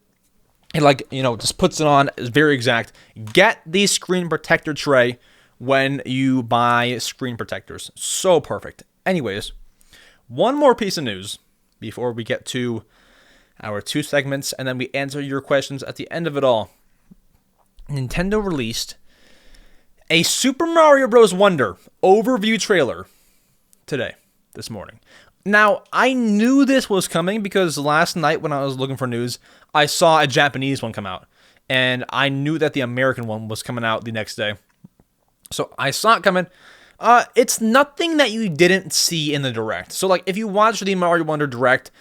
A: It just puts it on. It's very exact. Get the screen protector tray when you buy screen protectors. So perfect. Anyways, one more piece of news before we get to our 2 segments, and then we answer your questions at the end of it all. Nintendo released a Super Mario Bros. Wonder overview trailer today. this morning. Now, I knew this was coming because last night when I was looking for news, I saw a Japanese one come out. And I knew that the American one was coming out the next day. So I saw it coming. It's nothing that you didn't see in the Direct. So, like, if you watch the Mario Wonder Direct,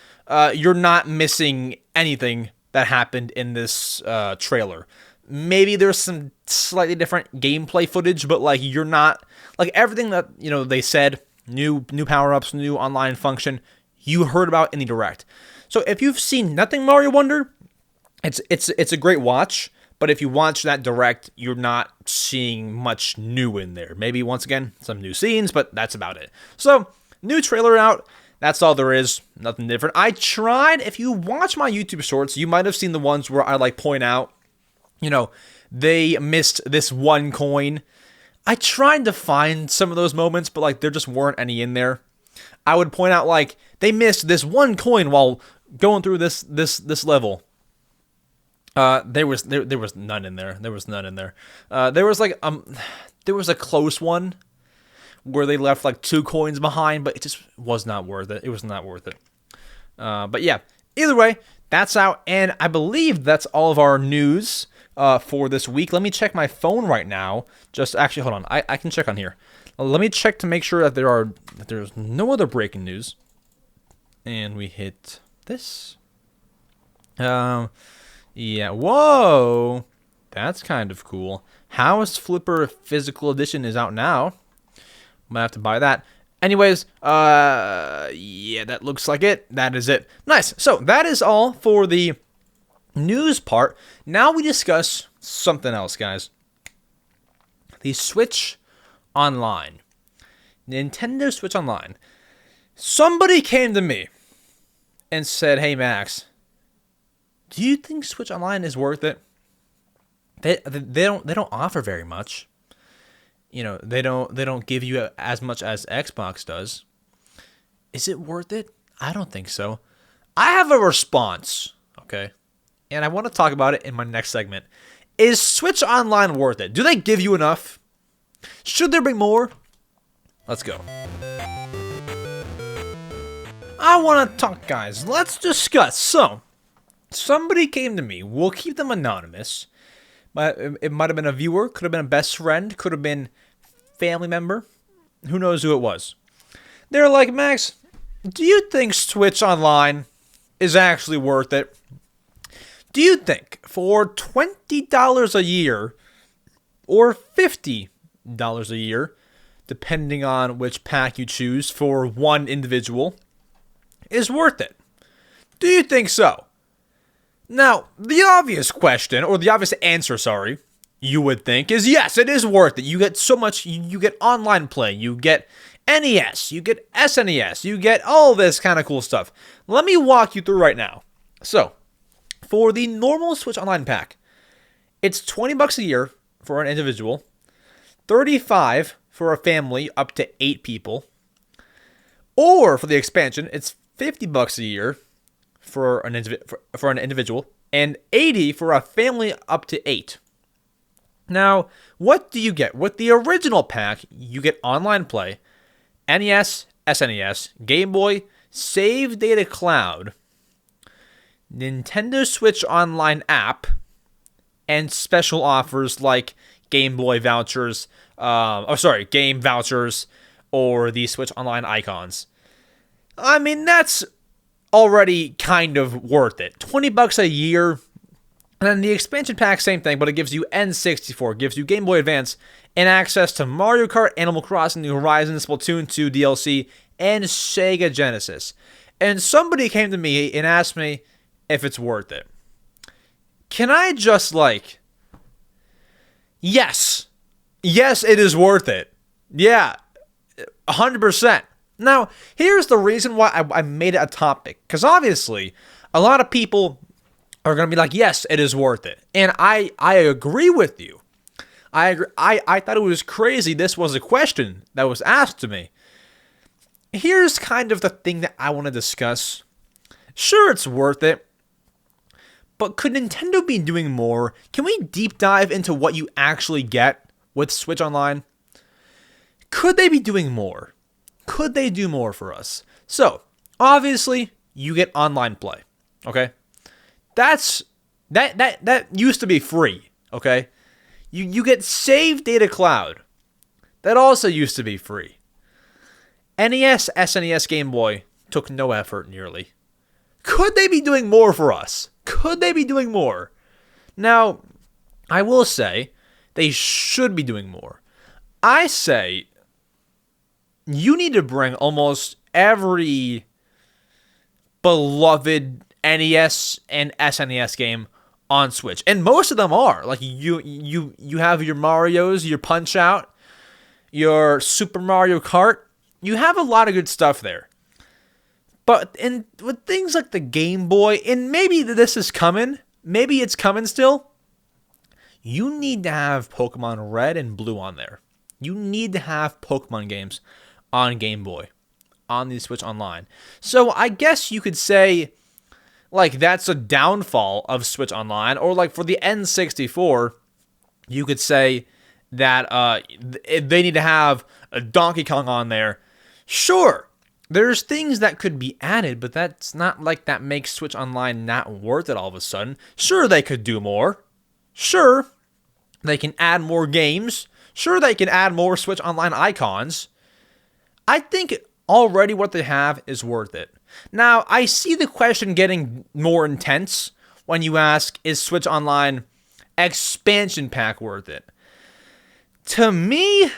A: you're not missing anything that happened in this trailer. Maybe there's some slightly different gameplay footage, but, like, you're not... Like, everything that, you know, they said, new power-ups, new online function, you heard about in the Direct. So, if you've seen nothing Mario Wonder, it's a great watch. But if you watch that Direct, you're not seeing much new in there. Maybe, once again, some new scenes, but that's about it. So, new trailer out. That's all there is. Nothing different. I tried, if you watch my YouTube shorts, you might have seen the ones where I, like, point out, you know, they missed this one coin. I tried to find some of those moments, but, like, there just weren't any in there. I would point out, like, they missed this one coin while going through this level. There was none in there. There was none in there. There was a close one where they left like 2 coins behind, but it just was not worth it. It was not worth it. But yeah, either way, that's out, and I believe that's all of our news for this week. Let me check my phone right now. Just actually, hold on. I can check on here. Let me check to make sure that there's no other breaking news. And we hit this. Yeah, whoa, that's kind of cool. House Flipper Physical Edition is out now. I'm gonna have to buy that. Anyways, yeah, that looks like it. That is it. Nice. So that is all for the news part. Now we discuss something else, guys. The Switch Online. Nintendo Switch Online. Somebody came to me and said, "Hey, Max, do you think Switch Online is worth it?" They don't offer very much. You know, they don't give you as much as Xbox does. Is it worth it? I don't think so. I have a response, okay? And I want to talk about it in my next segment. Is Switch Online worth it? Do they give you enough? Should there be more? Let's go. I want to talk, guys. Let's discuss. So, somebody came to me. We'll keep them anonymous. But it might have been a viewer, could have been a best friend, could have been family member. Who knows who it was? They're like, "Max, do you think Switch Online is actually worth it? Do you think for $20 a year or $50 a year, depending on which pack you choose for one individual, is worth it? Do you think so?" Now, the obvious question, or the obvious answer, sorry, you would think is yes, it is worth it. You get so much, you get online play, you get NES, you get SNES, you get all this kind of cool stuff. Let me walk you through right now. So, for the normal Switch Online pack, it's $20 a year for an individual, $35 for a family up to 8 people, or for the expansion, it's $50 a year for an individual, and $80 for a family up to 8. Now, what do you get? With the original pack, you get online play, NES, SNES, Game Boy, Save Data Cloud, Nintendo Switch Online app, and special offers like Game Boy vouchers, game vouchers, or the Switch Online icons. I mean, that's already kind of worth it. $20 a year. And then the expansion pack, same thing, but it gives you N64, gives you Game Boy Advance, and access to Mario Kart, Animal Crossing, New Horizons, Splatoon 2 DLC, and Sega Genesis. And somebody came to me and asked me if it's worth it. Can I just yes. Yes, it is worth it. Yeah, 100%. Now, here's the reason why I made it a topic. Because obviously, a lot of people are going to be like, yes, it is worth it. And I agree with you. I agree. I thought it was crazy this was a question that was asked to me. Here's kind of the thing that I want to discuss. Sure, it's worth it. But could Nintendo be doing more? Can we deep dive into what you actually get with Switch Online? Could they be doing more? Could they do more for us? So, obviously, you get online play. Okay? That used to be free. Okay? You get Save Data Cloud. That also used to be free. NES, SNES, Game Boy took no effort nearly. Could they be doing more for us? Could they be doing more? Now, I will say they should be doing more. I say you need to bring almost every beloved NES and SNES game on Switch, and most of them are. Like you have your Marios, your Punch Out, your Super Mario Kart. You have a lot of good stuff there. But with things like the Game Boy, and maybe this is coming, maybe it's coming still, you need to have Pokemon Red and Blue on there. You need to have Pokemon games on Game Boy, on the Switch Online. So I guess you could say, like, that's a downfall of Switch Online, or like for the N64, you could say that they need to have a Donkey Kong on there. Sure, there's things that could be added, but that's not like that makes Switch Online not worth it all of a sudden. Sure, they could do more. Sure, they can add more games. Sure, they can add more Switch Online icons. I think already what they have is worth it. Now, I see the question getting more intense when you ask, is Switch Online expansion pack worth it? To me,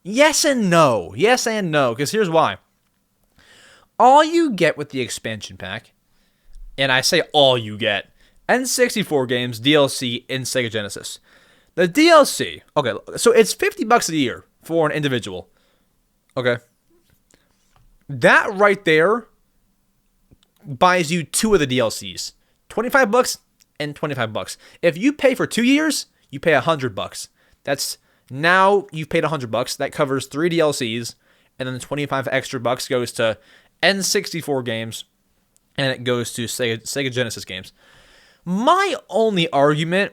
A: yes and no. Yes and no, because here's why. All you get with the expansion pack, and I say all you get, N64 games, DLC, in Sega Genesis. The DLC, okay, so it's $50 a year for an individual. Okay. That right there buys you 2 of the DLCs. $25 and $25. If you pay for 2 years, you pay $100. That's now you've paid $100. That covers 3 DLCs, and then the 25 extra bucks goes to N64 games, and it goes to Sega Genesis games. My only argument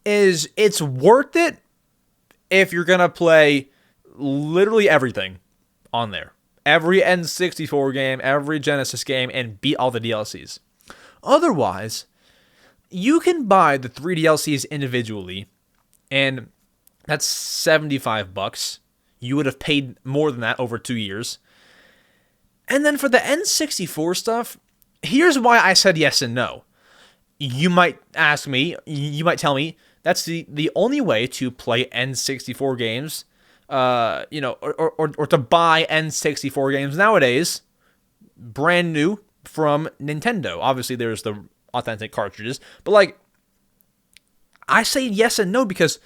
A: is it's worth it if you're going to play literally everything on there. Every N64 game, every Genesis game, and beat all the DLCs. Otherwise, you can buy the 3 DLCs individually, and that's $75. You would have paid more than that over 2 years. And then for the N64 stuff, here's why I said yes and no. You might ask me, you might tell me, that's the only way to play N64 games, or to buy N64 games nowadays, brand new from Nintendo. Obviously, there's the authentic cartridges, but like, I say yes and no because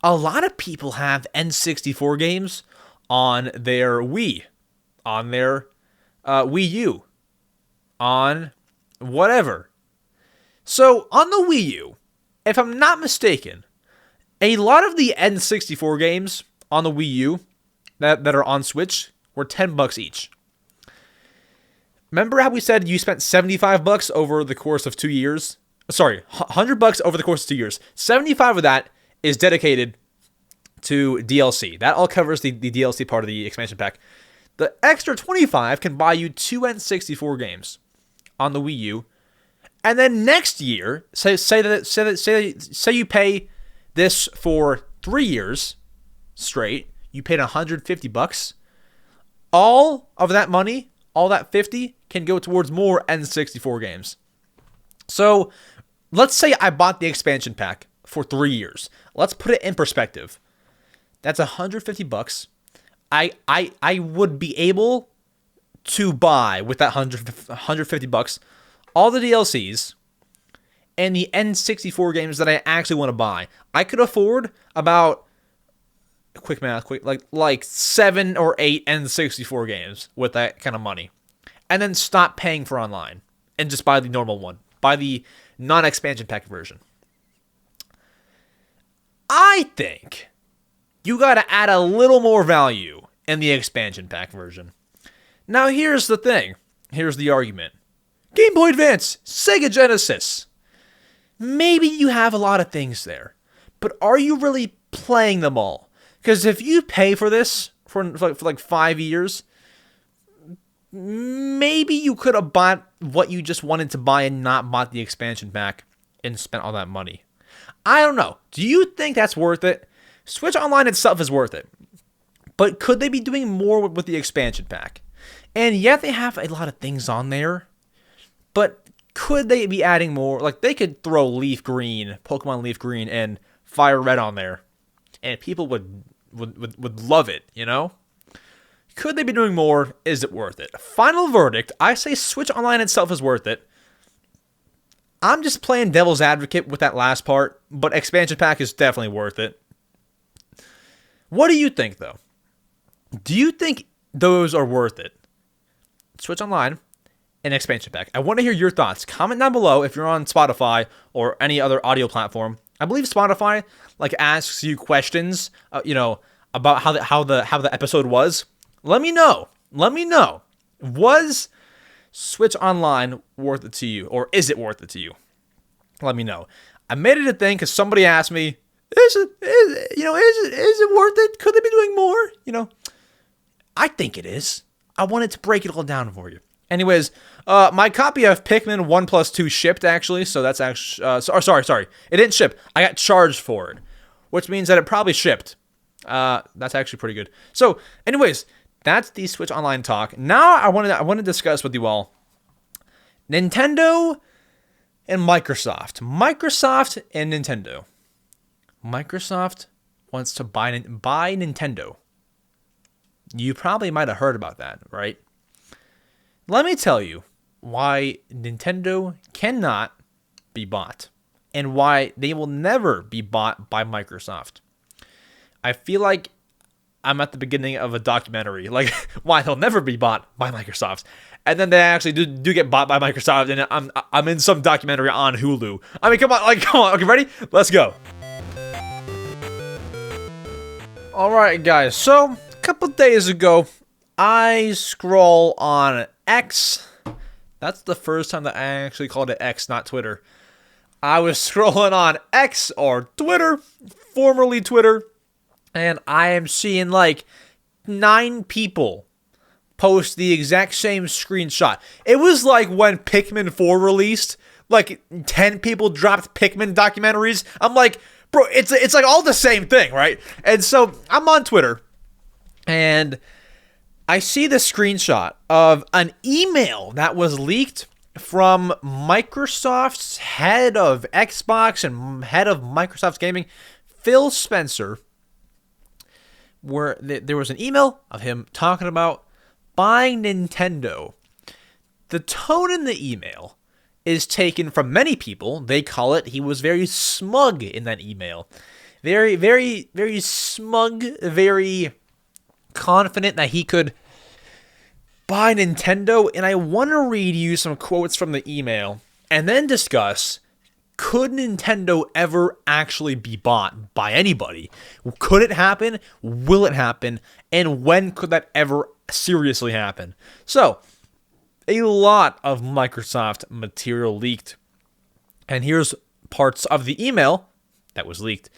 A: a lot of people have N64 games on their Wii, on their Wii U, on whatever. So, on the Wii U, if I'm not mistaken, a lot of the N64 games on the Wii U that are on Switch were $10 each. Remember how we said you spent $75 over the course of 2 years? Sorry, $100 over the course of 2 years. 75 of that is dedicated to DLC. That all covers the DLC part of the expansion pack. The extra 25 can buy you 2 N64 games on the Wii U. And then next year, say you pay this for 3 years straight, you paid $150. All of that money, all that 50, can go towards more N64 games. So, let's say I bought the expansion pack for 3 years. Let's put it in perspective. That's $150. I would be able to buy with that $150 all the DLCs and the N64 games that I actually want to buy. I could afford about, quick math, like 7 or 8 N64 games with that kind of money. And then stop paying for online and just buy the normal one. Buy the non-expansion pack version. I think you got to add a little more value in the expansion pack version. Now here's the thing. Here's the argument. Game Boy Advance, Sega Genesis. Maybe you have a lot of things there, but are you really playing them all? Because if you pay for this for like 5 years, maybe you could have bought what you just wanted to buy and not bought the expansion pack and spent all that money. I don't know. Do you think that's worth it? Switch Online itself is worth it. But could they be doing more with the expansion pack? And yet they have a lot of things on there. But could they be adding more? Like, they could throw Leaf Green, Pokemon Leaf Green, and Fire Red on there. And people would love it, you know? Could they be doing more? Is it worth it? Final verdict, I say Switch Online itself is worth it. I'm just playing devil's advocate with that last part, but expansion pack is definitely worth it. What do you think, though? Do you think those are worth it? Switch Online and expansion pack. I want to hear your thoughts. Comment down below if you're on Spotify or any other audio platform. I believe Spotify asks you questions, about how the episode was. Let me know. Was Switch Online worth it to you, or is it worth it to you? Let me know. I made it a thing because somebody asked me, is it worth it? Could they be doing more? I think it is. I wanted to break it all down for you. Anyways, my copy of Pikmin 1+2 shipped, actually, so that's actually, sorry, it didn't ship. I got charged for it, which means that it probably shipped. That's actually pretty good. So, anyways, that's the Switch Online talk. Now I want to discuss with you all Nintendo and Microsoft. Microsoft and Nintendo. Microsoft wants to buy Nintendo. You probably might have heard about that, right? Let me tell you why Nintendo cannot be bought and why they will never be bought by Microsoft. I feel like I'm at the beginning of a documentary, like why they'll never be bought by Microsoft. And then they actually do get bought by Microsoft, and I'm in some documentary on Hulu. I mean, come on. Okay, ready? Let's go. All right, guys. So, a couple days ago, I scroll on X. That's the first time that I actually called it X, not Twitter. I was scrolling on X, or Twitter, formerly Twitter, and I am seeing 9 people post the exact same screenshot. It was like when Pikmin 4 released, 10 people dropped Pikmin documentaries. I'm like, bro, it's like all the same thing, right? And so I'm on Twitter, and I see the screenshot of an email that was leaked from Microsoft's head of Xbox and head of Microsoft's gaming, Phil Spencer, where there was an email of him talking about buying Nintendo. The tone in the email is taken from many people. They call it, he was very smug in that email. Very, very, very smug, very confident that he could buy Nintendo. And I want to read you some quotes from the email and then discuss, could Nintendo ever actually be bought by anybody? Could it happen? Will it happen? And when could that ever seriously happen? So, a lot of Microsoft material leaked. And here's parts of the email that was leaked.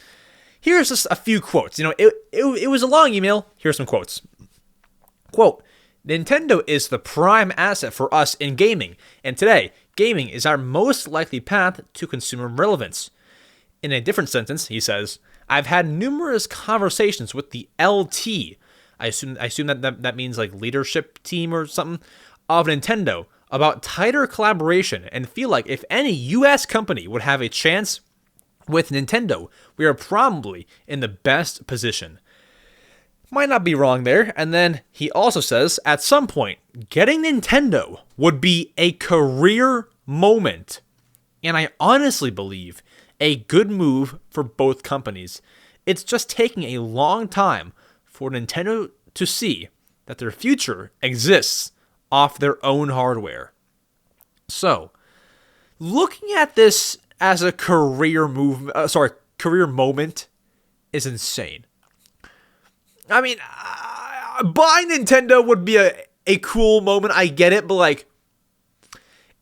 A: Here's just a few quotes. It was a long email. Here's some quotes. Quote, Nintendo is the prime asset for us in gaming, and today, gaming is our most likely path to consumer relevance. In a different sentence, he says, I've had numerous conversations with the LT, I assume that means leadership team or something, of Nintendo about tighter collaboration, and feel like if any US company would have a chance with Nintendo, we are probably in the best position. Might not be wrong there. And then he also says, at some point, getting Nintendo would be a career moment. And I honestly believe a good move for both companies. It's just taking a long time for Nintendo to see that their future exists off their own hardware. So, looking at this as a career moment is insane. I mean, buying Nintendo would be a cool moment. I get it, but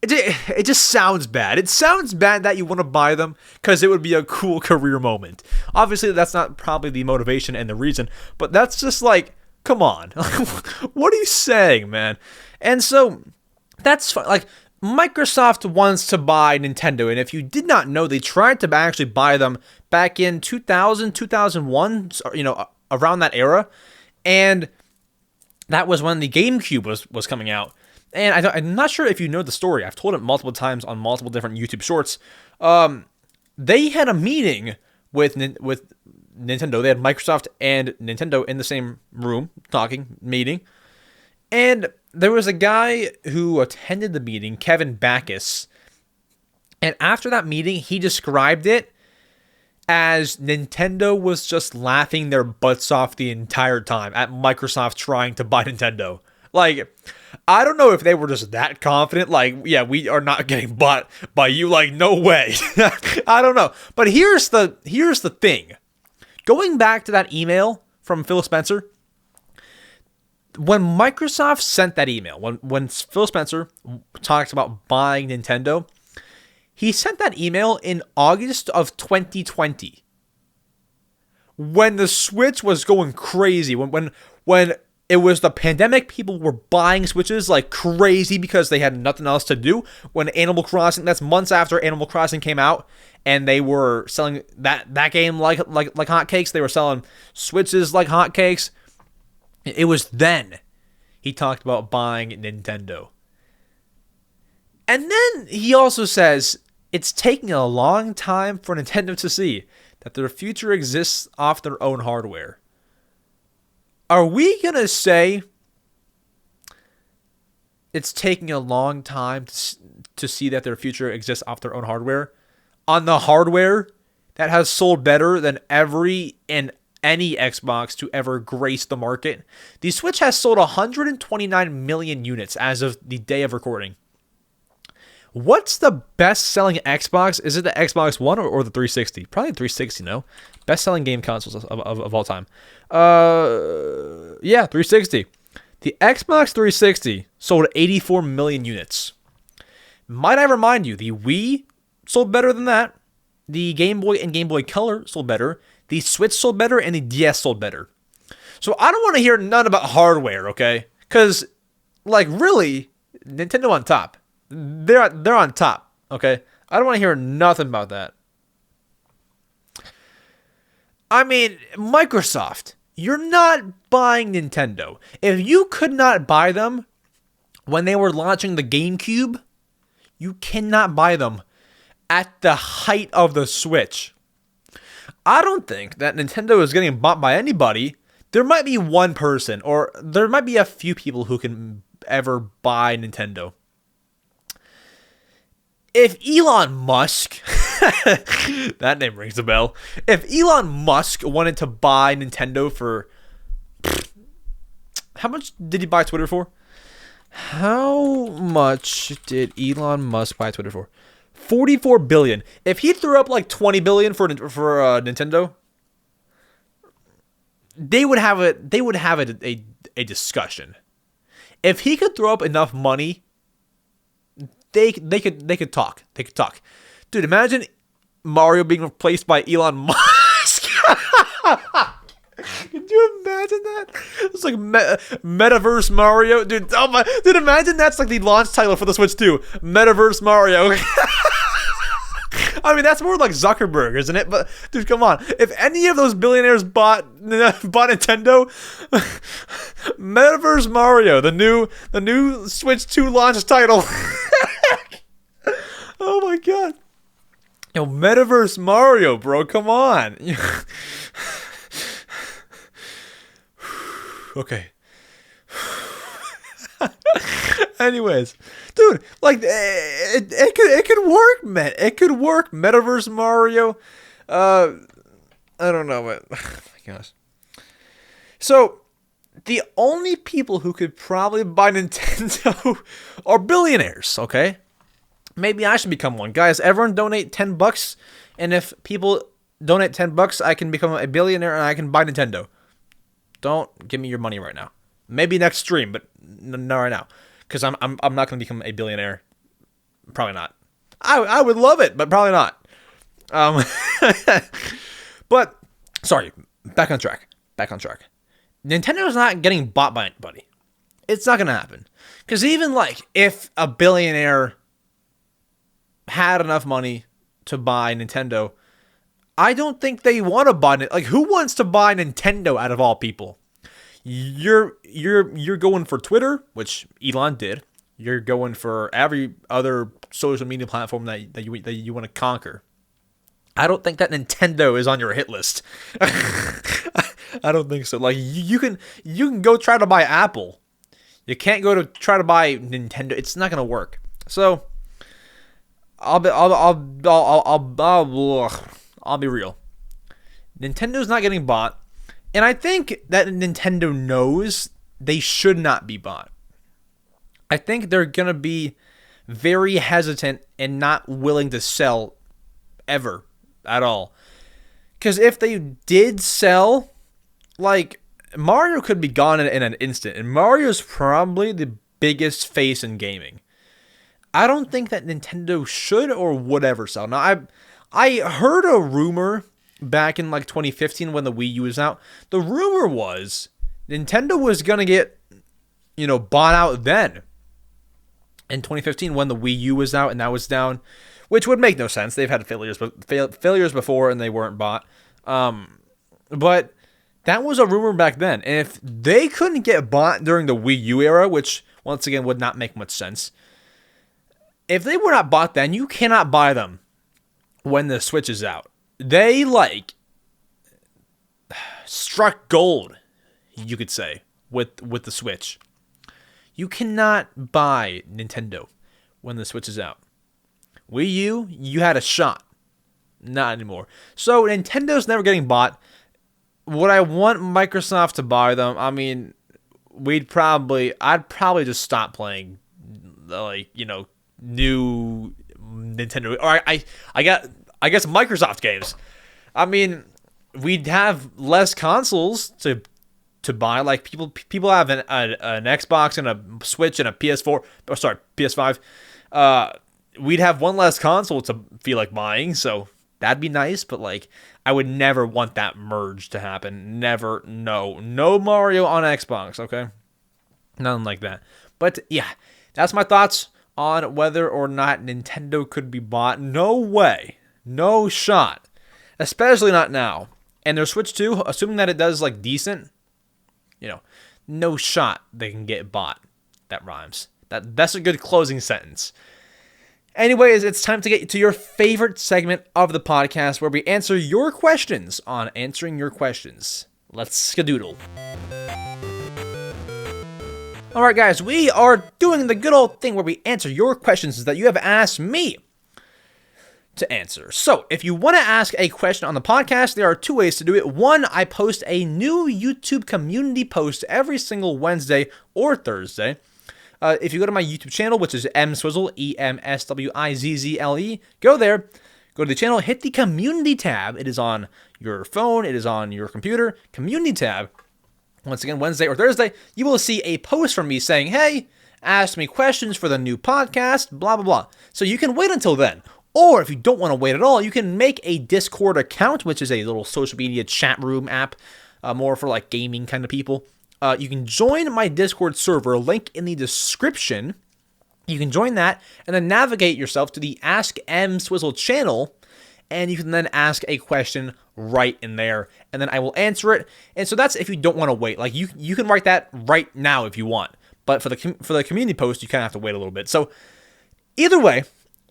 A: it just sounds bad. It sounds bad that you want to buy them because it would be a cool career moment. Obviously, that's not probably the motivation and the reason, but that's just like, come on. What are you saying, man? And so that's fine. Like, Microsoft wants to buy Nintendo, and if you did not know, they tried to actually buy them back in 2000, 2001, around that era, and that was when the GameCube was coming out. And I'm not sure if you know the story. I've told it multiple times on multiple different YouTube shorts. They had a meeting with Nintendo. They had Microsoft and Nintendo in the same room, meeting. And there was a guy who attended the meeting, Kevin Backus. And after that meeting, he described it as Nintendo was just laughing their butts off the entire time at Microsoft trying to buy Nintendo. Like, I don't know if they were just that confident, like, yeah, we are not getting bought by you, like, no way. I don't know. But here's the thing. Going back to that email from Phil Spencer, when Microsoft sent that email, when Phil Spencer talks about buying Nintendo, he sent that email in August of 2020. When the Switch was going crazy, when it was the pandemic, people were buying Switches like crazy because they had nothing else to do. When Animal Crossing, that's months after Animal Crossing came out, and they were selling that game like hotcakes. They were selling Switches like hotcakes. It was then he talked about buying Nintendo. And then he also says it's taking a long time for Nintendo to see that their future exists off their own hardware. Are we going to say it's taking a long time to see that their future exists off their own hardware? On the hardware that has sold better than every and any Xbox to ever grace the market? The Switch has sold 129 million units as of the day of recording. What's the best-selling Xbox? Is it the Xbox One or the 360? Probably the 360, no? Best-selling game consoles of all time. Yeah, 360. The Xbox 360 sold 84 million units. Might I remind you, the Wii sold better than that. The Game Boy and Game Boy Color sold better. The Switch sold better, and the DS sold better. So I don't want to hear none about hardware, okay? Because, like, really, Nintendo on top. They're on top, okay? I don't want to hear nothing about that. I mean, Microsoft, you're not buying Nintendo. If you could not buy them when they were launching the GameCube, you cannot buy them at the height of the Switch. I don't think that Nintendo is getting bought by anybody. There might be one person, or there might be a few people who can ever buy Nintendo. If Elon Musk, that name rings a bell. If Elon Musk wanted to buy Nintendo for, how much did he buy Twitter for? How much did Elon Musk buy Twitter for? 44 billion. If he threw up like 20 billion for Nintendo, they would have a discussion. If he could throw up enough money, they could talk. They could talk. Dude, imagine Mario being replaced by Elon Musk. Could you imagine that? It's like Metaverse Mario. Dude, oh my, dude, imagine that's like the launch title for the Switch 2. Metaverse Mario. I mean, that's more like Zuckerberg, isn't it? But dude, come on. If any of those billionaires bought Nintendo, Metaverse Mario, the new Switch 2 launch title. Oh my god. Yo, Metaverse Mario, bro, come on. Okay. Anyways, dude, like it could work, man. It could work. Metaverse Mario. I don't know, but oh my gosh. So the only people who could probably buy Nintendo are billionaires. Okay, maybe I should become one, guys. Everyone donate $10, and if people donate $10, I can become a billionaire and I can buy Nintendo. Don't give me your money right now. Maybe next stream, but not right now. Because I'm not going to become a billionaire Probably not. I would love it, but probably not. But sorry, back on track. Nintendo's not getting bought by anybody. It's not gonna happen. Because even like if a billionaire had enough money to buy Nintendo, I don't think they want to buy it. Like, who wants to buy Nintendo out of all people? You're going for Twitter, which Elon did. You're going for every other social media platform that you want to conquer. I don't think that Nintendo is on your hit list. I don't think so. Like, you can go try to buy Apple. You can't go to try to buy Nintendo. It's not gonna work. So I'll be real. Nintendo's not getting bought, and I think that Nintendo knows they should not be bought. I think they're gonna be very hesitant and not willing to sell ever at all. Because if they did sell, like, Mario could be gone in an instant, and Mario's probably the biggest face in gaming. I don't think that Nintendo should or would ever sell. Now, I heard a rumor back in like 2015 when the Wii U was out. The rumor was Nintendo was gonna get, bought out then. In 2015 when the Wii U was out and that was down, which would make no sense. They've had failures before and they weren't bought. But that was a rumor back then. And if they couldn't get bought during the Wii U era, which once again would not make much sense, if they were not bought then, you cannot buy them when the Switch is out. They struck gold, you could say, with the Switch. You cannot buy Nintendo when the Switch is out. Wii U, you had a shot. Not anymore. So Nintendo's never getting bought. Would I want Microsoft to buy them? I mean, I'd probably just stop playing, new Nintendo. Or I guess Microsoft games. I mean, we'd have less consoles to buy. Like, people have an Xbox and a Switch and a PS5. We'd have one less console to feel like buying, so that'd be nice. But like, I would never want that merge to happen. Never. No Mario on Xbox. Okay, nothing like that. But yeah, that's my thoughts on whether or not Nintendo could be bought. No way, no shot, especially not now. And their Switch 2, assuming that it does like decent. No shot they can get bought. That rhymes. That's a good closing sentence. Anyways, it's time to get to your favorite segment of the podcast where we answer your questions on answering your questions. Let's skadoodle. Alright guys, we are doing the good old thing where we answer your questions that you have asked me to answer. So, if you want to ask a question on the podcast, there are two ways to do it. One, I post a new YouTube community post every single Wednesday or Thursday. If you go to my YouTube channel, which is mswizzle, EMSWIZZLE, go there, go to the channel, hit the community tab. It is on your phone, it is on your computer, community tab. Once again, Wednesday or Thursday, you will see a post from me saying, hey, ask me questions for the new podcast, blah, blah, blah. So you can wait until then. Or if you don't want to wait at all, you can make a Discord account, which is a little social media chat room app, more for like gaming kind of people. You can join my Discord server, link in the description. You can join that and then navigate yourself to the Ask M Swizzle channel, and you can then ask a question right in there, and then I will answer it. And so that's if you don't want to wait. Like, you can write that right now if you want, but for the community post, you kind of have to wait a little bit. So either way,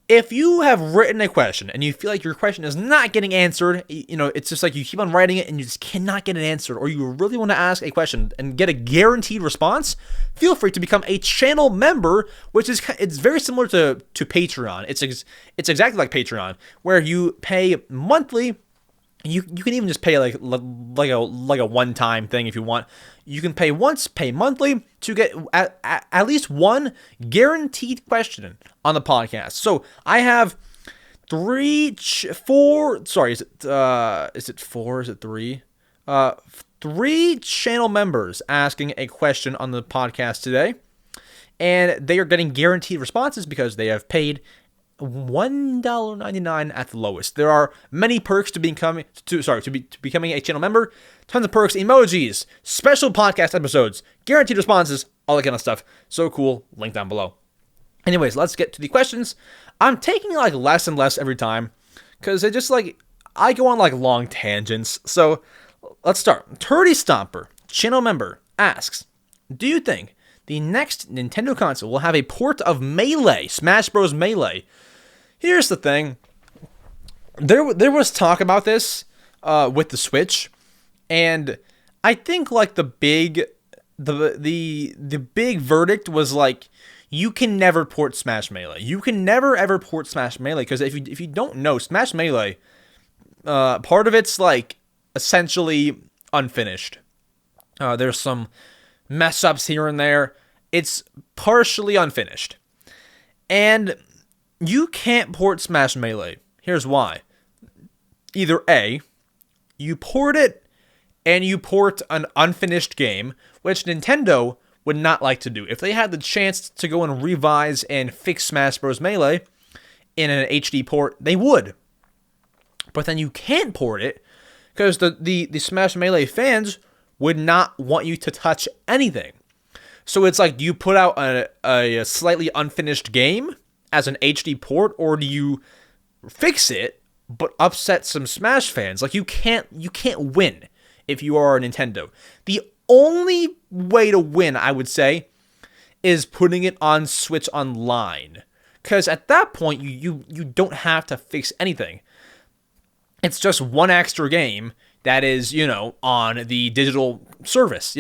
A: if you have written a question and you feel like your question is not getting answered, it's just like you keep on writing it and you just cannot get it answered, or you really want to ask a question and get a guaranteed response, feel free to become a channel member, it's very similar to Patreon. It's exactly like Patreon, where you pay monthly. You can even just pay like a one-time thing if you want. You can pay once, pay monthly to get at least one guaranteed question on the podcast. So I have three channel members asking a question on the podcast today, and they are getting guaranteed responses because they have paid $1.99 at the lowest. There are many perks to becoming a channel member. Tons of perks, emojis, special podcast episodes, guaranteed responses, all that kind of stuff. So cool. Link down below. Anyways, let's get to the questions. I'm taking like less and less every time because it just like I go on like long tangents. So let's start. Turdy Stomper, channel member, asks, do you think the next Nintendo console will have a port of Melee, Smash Bros. Melee? Here's the thing. There was talk about this with the Switch, and I think like the big verdict was like you can never port Smash Melee. You can never ever port Smash Melee because if you don't know, Smash Melee, part of it's like essentially unfinished. There's some mess ups here and there. It's partially unfinished, and you can't port Smash Melee. Here's why. Either A, you port it and you port an unfinished game, which Nintendo would not like to do. If they had the chance to go and revise and fix Smash Bros. Melee in an HD port, they would. But then you can't port it because the Smash Melee fans would not want you to touch anything. So it's like, do you put out a slightly unfinished game as an HD port, or do you fix it but upset some Smash fans? Like you can't win if you are a Nintendo. The only way to win, I would say, is putting it on Switch Online, because at that point you don't have to fix anything. It's just one extra game that is, on the digital service.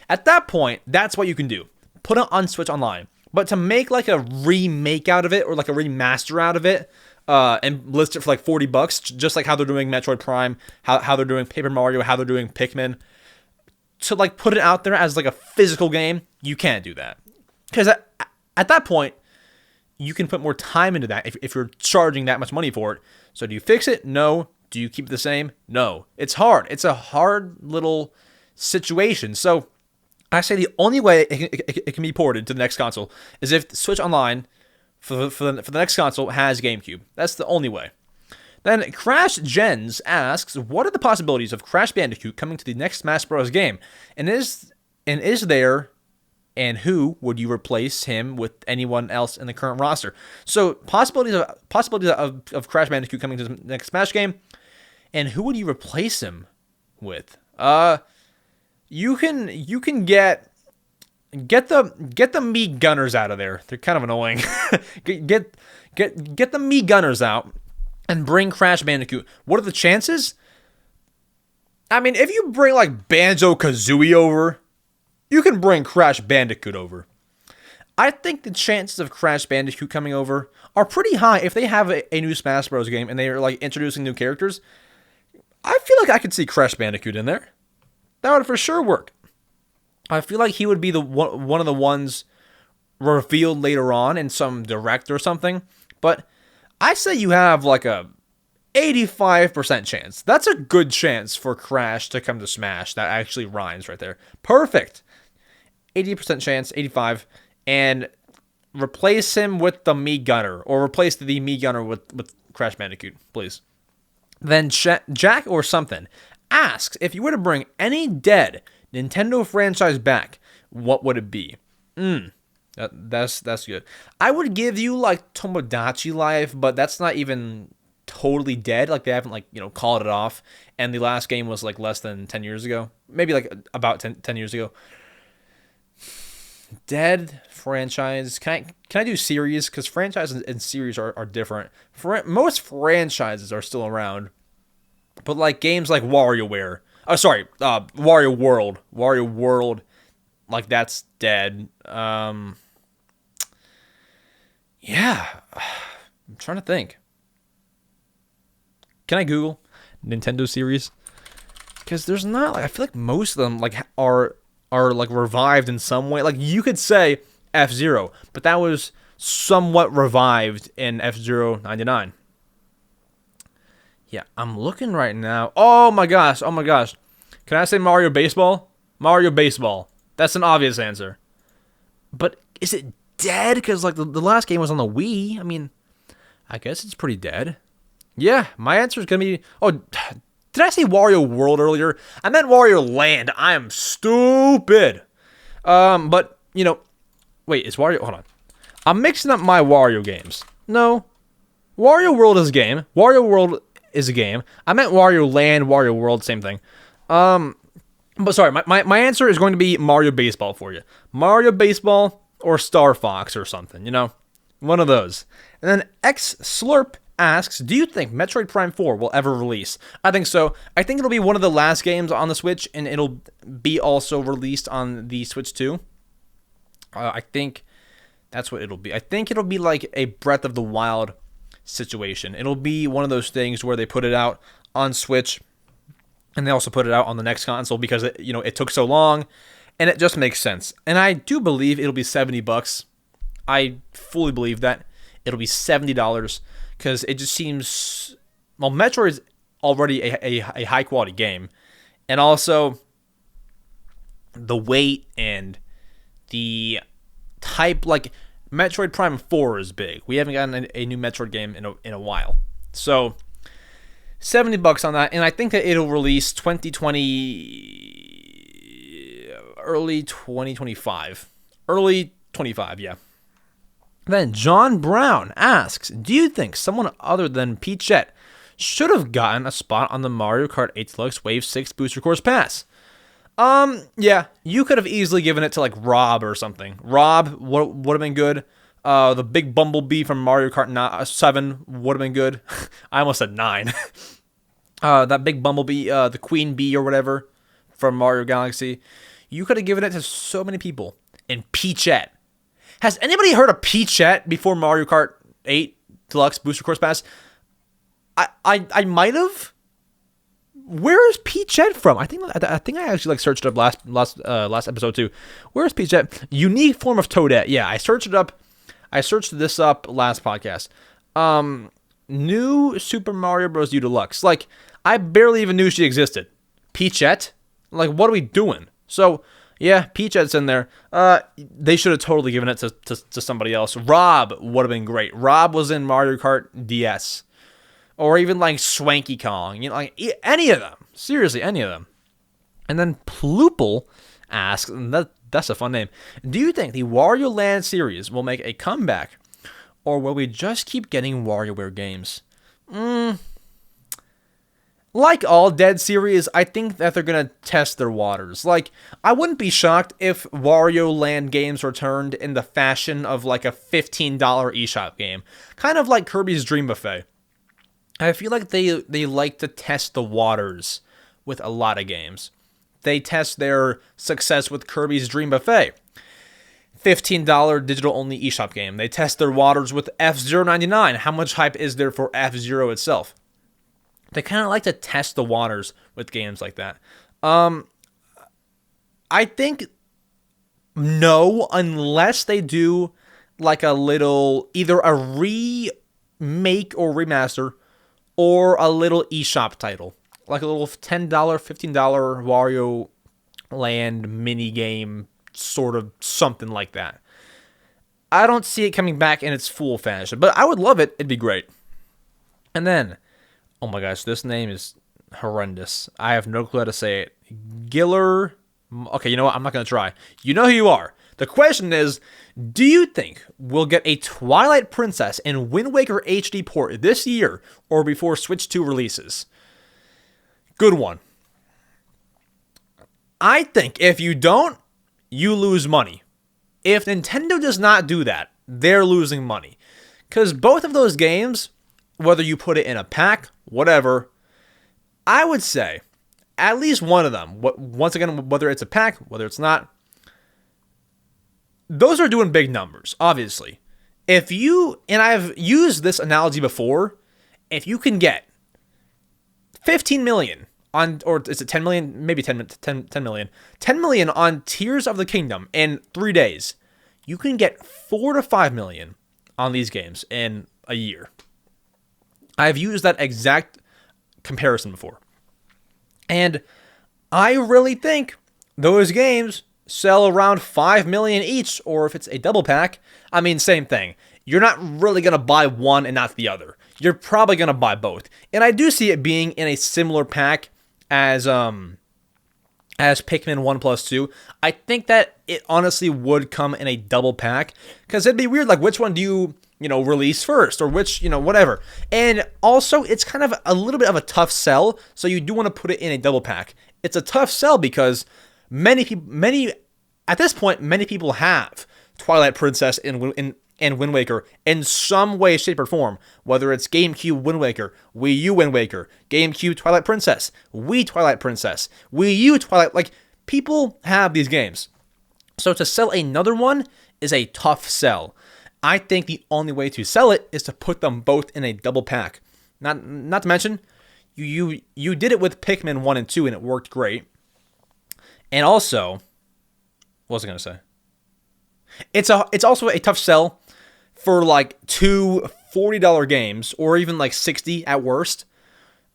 A: At that point, that's what you can do. Put it on Switch Online. But to make like a remake out of it or like a remaster out of it, and list it for like $40, just like how they're doing Metroid Prime, how they're doing Paper Mario, how they're doing Pikmin, to like put it out there as like a physical game, you can't do that. Because at that point, you can put more time into that if you're charging that much money for it. So do you fix it? No. Do you keep it the same? No. It's hard. It's a hard little situation. So I say the only way it can be ported to the next console is if Switch Online for the next console has GameCube. That's the only way. Then Crash Gens asks, what are the possibilities of Crash Bandicoot coming to the next Smash Bros. Game? And is there, and who would you replace him with anyone else in the current roster? So possibilities of Crash Bandicoot coming to the next Smash game, and who would you replace him with? You can get the Mii Gunners out of there. They're kind of annoying. get the Mii Gunners out and bring Crash Bandicoot. What are the chances? I mean, if you bring like Banjo-Kazooie over, you can bring Crash Bandicoot over. I think the chances of Crash Bandicoot coming over are pretty high if they have a new Smash Bros. Game and they are like introducing new characters. I feel like I could see Crash Bandicoot in there. That would for sure work. I feel like he would be one of the ones revealed later on in some direct or something. But I say you have like a 85% chance. That's a good chance for Crash to come to Smash. That actually rhymes right there. Perfect. 80% chance, 85. And replace him with the Mii Gunner. Or replace the Mii Gunner with Crash Bandicoot, please. Then Jack or something asks, if you were to bring any dead Nintendo franchise back, what would it be? That's good. I would give you like Tomodachi Life, but that's not even totally dead. Like they haven't called it off. And the last game was like less than 10 years ago. Maybe like about 10 years ago. Dead franchise. Can I do series? Because franchises and series are different. Most franchises are still around. But like games like WarioWare. Wario World. Wario World. Like that's dead. Yeah. I'm trying to think. Can I Google Nintendo series? Because there's not I feel like most of them are like revived in some way. Like you could say F-Zero, but that was somewhat revived in F-Zero 99. Yeah, I'm looking right now. Oh my gosh. Can I say Mario Baseball? Mario Baseball. That's an obvious answer. But is it dead? Because like the last game was on the Wii. I mean, I guess it's pretty dead. Yeah, my answer is going to be... Oh, did I say Wario World earlier? I meant Wario Land. I am stupid. But, you know... Wait, is Wario... Hold on. I'm mixing up my Wario games. No. Wario World is a game. Wario World is a game. I meant Wario Land, Wario World, same thing. But sorry, my answer is going to be Mario Baseball for you. Mario Baseball or Star Fox or something, you know? One of those. And then X Slurp asks, do you think Metroid Prime 4 will ever release? I think so. I think it'll be one of the last games on the Switch, and it'll be also released on the Switch 2. I think that's what it'll be. I think it'll be like a Breath of the Wild situation. It'll be one of those things where they put it out on Switch, and they also put it out on the next console because it took so long, and it just makes sense. And I do believe it'll be $70. I fully believe that it'll be $70 because it just seems, well, Metroid is already a high quality game, and also the weight and the type, like Metroid Prime 4 is big. We haven't gotten a new Metroid game in a while, so $70 on that, and I think that it'll release early 2025, yeah. Then John Brown asks, do you think someone other than Piachette should have gotten a spot on the Mario Kart 8 Deluxe Wave 6 Booster Course Pass? Yeah, you could have easily given it to like Rob or something. Rob would have been good. The big Bumblebee from Mario Kart 7 would have been good. I almost said 9. That big Bumblebee, the Queen Bee or whatever from Mario Galaxy. You could have given it to so many people. And Piachette. Has anybody heard of Piachette before Mario Kart 8 Deluxe Booster Course Pass? I might have. Where is Piachette from? I think I actually like searched it up last episode too. Where is Piachette? Unique form of Toadette. Yeah, I searched it up. I searched this up last podcast. New Super Mario Bros. U Deluxe. Like, I barely even knew she existed. Piachette? Like, what are we doing? So, yeah, Piachette's in there. They should have totally given it to somebody else. Rob would have been great. Rob was in Mario Kart DS. Or even, like, Swanky Kong. You know, like, any of them. Seriously, any of them. And then Ploople asks, and that's a fun name, do you think the Wario Land series will make a comeback? Or will we just keep getting WarioWare games? Like all Dead series, I think that they're going to test their waters. Like, I wouldn't be shocked if Wario Land games returned in the fashion of like a $15 eShop game. Kind of like Kirby's Dream Buffet. I feel like they like to test the waters with a lot of games. They test their success with Kirby's Dream Buffet. $15 digital-only eShop game. They test their waters with F-Zero 99. How much hype is there for F-Zero itself? They kind of like to test the waters with games like that. I think no, unless they do like a little, either a remake or remaster, or a little eShop title. Like a little $10, $15 Wario Land mini game, sort of something like that. I don't see it coming back in its full fashion, but I would love it. It'd be great. And then, oh my gosh, this name is horrendous. I have no clue how to say it. Giller. Okay, you know what? I'm not going to try. You know who you are. The question is, do you think we'll get a Twilight Princess and Wind Waker HD port this year or before Switch 2 releases? Good one. I think if you don't, you lose money. If Nintendo does not do that, they're losing money. Because both of those games, whether you put it in a pack, whatever, I would say at least one of them, once again, whether it's a pack, whether it's not, those are doing big numbers, obviously. If you, and I've used this analogy before, if you can get 15 million on, or is it 10 million? Maybe 10 million. 10 million on Tears of the Kingdom in 3 days. You can get 4 to 5 million on these games in a year. I've used that exact comparison before. And I really think those games sell around 5 million each, or if it's a double pack, I mean, same thing. you're not really going to buy one and not the other. You're probably going to buy both. And I do see it being in a similar pack as Pikmin 1 plus 2. I think that it honestly would come in a double pack, because it'd be weird, like, which one do you release first, or which, whatever. And also, it's kind of a little bit of a tough sell, so you do want to put it in a double pack. It's a tough sell because many at this point, many people have Twilight Princess and Wind Waker in some way, shape, or form. Whether it's GameCube Wind Waker, Wii U Wind Waker, GameCube Twilight Princess, Wii Twilight Princess, Wii U Twilight. Like, people have these games. So to sell another one is a tough sell. I think the only way to sell it is to put them both in a double pack. Not to mention, you did it with Pikmin 1 and 2 and it worked great. And also, what was I going to say? It's also a tough sell for like two $40 games, or even like $60 at worst,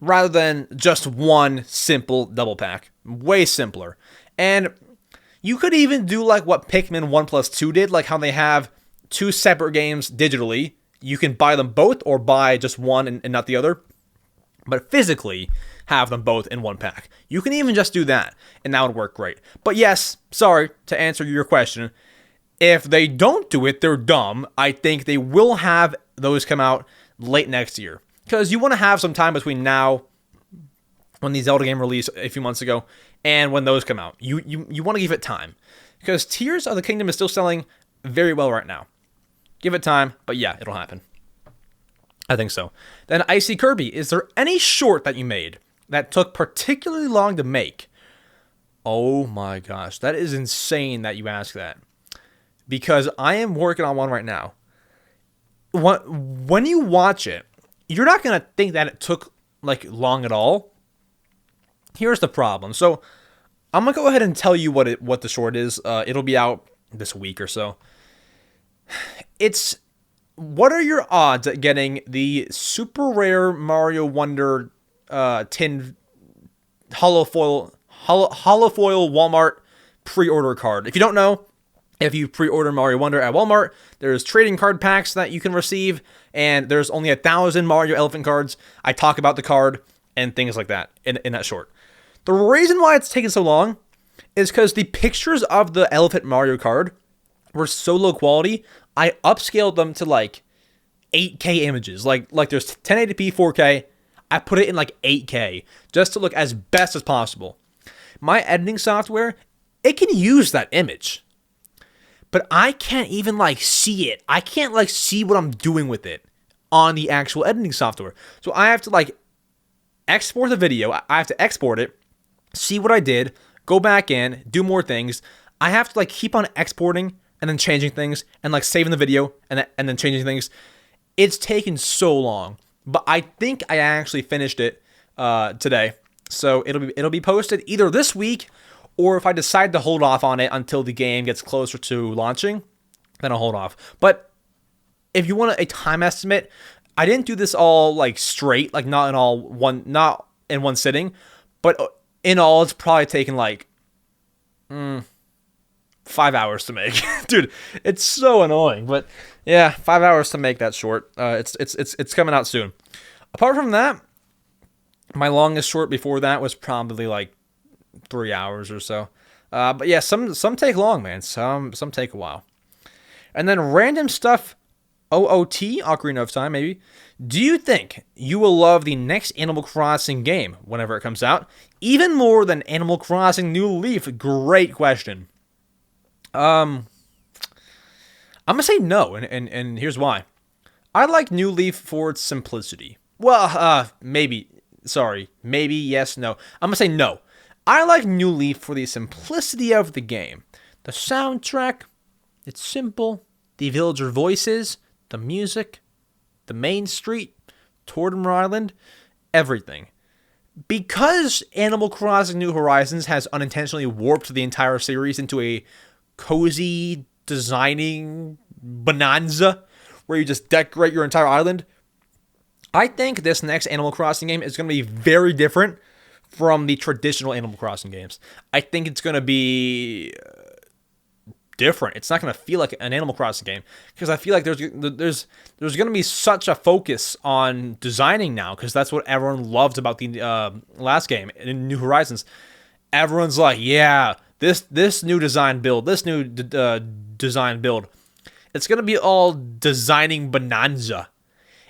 A: rather than just one simple double pack. Way simpler. And you could even do like what Pikmin 1 plus 2 did, like how they have two separate games digitally. You can buy them both or buy just one and not the other, but physically have them both in one pack. You can even just do that, and that would work great. But yes, sorry, to answer your question, if they don't do it, they're dumb. I think they will have those come out late next year, because you want to have some time between now, when the Zelda game released a few months ago, and when those come out. You want to give it time, because Tears of the Kingdom is still selling very well right now. Give it time, but yeah, it'll happen. I think so. Then Icy Kirby, is there any short that you made that took particularly long to make? Oh my gosh, that is insane that you ask that, because I am working on one right now. When you watch it, you're not going to think that it took like long at all. Here's the problem. So I'm going to go ahead and tell you what the short is. It'll be out this week or so. It's, what are your odds at getting the super rare Mario Wonder tin holofoil Walmart pre-order card? If you don't know, if you pre-order Mario Wonder at Walmart, there's trading card packs that you can receive, and there's only 1,000 Mario Elephant cards. I talk about the card and things like that in that short. The reason why it's taken so long is because the pictures of the Elephant Mario card were so low quality, I upscaled them to like 8K images. Like there's 1080p 4K. I put it in like 8K just to look as best as possible. My editing software, it can use that image, but I can't even like see it. I can't like see what I'm doing with it on the actual editing software. So I have to like export the video. I have to export it, see what I did, go back in, do more things. I have to like keep on exporting and then changing things, and like saving the video and then changing things. It's taken so long, but I think I actually finished it today. So it'll be posted either this week, or if I decide to hold off on it until the game gets closer to launching, then I'll hold off. But if you want a time estimate, I didn't do this all like straight, like not in one sitting, but in all, it's probably taken like 5 hours to make. Dude, it's so annoying, but yeah, 5 hours to make that short. It's coming out soon. Apart from that, my longest short before that was probably like 3 hours or so. But yeah, some take long, man. Some take a while. And then random stuff, OOT, Ocarina of Time, maybe. Do you think you will love the next Animal Crossing game whenever it comes out, even more than Animal Crossing New Leaf? Great question. I'm gonna say no, and here's why. I like New Leaf for its simplicity. Well, maybe yes, no. I'm gonna say no. I like New Leaf for the simplicity of the game. The soundtrack, it's simple. The villager voices, the music, the main street, Tortimer Island, everything. Because Animal Crossing New Horizons has unintentionally warped the entire series into a cozy designing bonanza where you just decorate your entire island, I think this next Animal Crossing game is going to be very different from the traditional Animal Crossing games. I think it's going to be different. It's not going to feel like an Animal Crossing game because I feel like there's going to be such a focus on designing now because that's what everyone loved about the last game in New Horizons. Everyone's like, yeah, this new design build, design build, it's going to be all designing bonanza.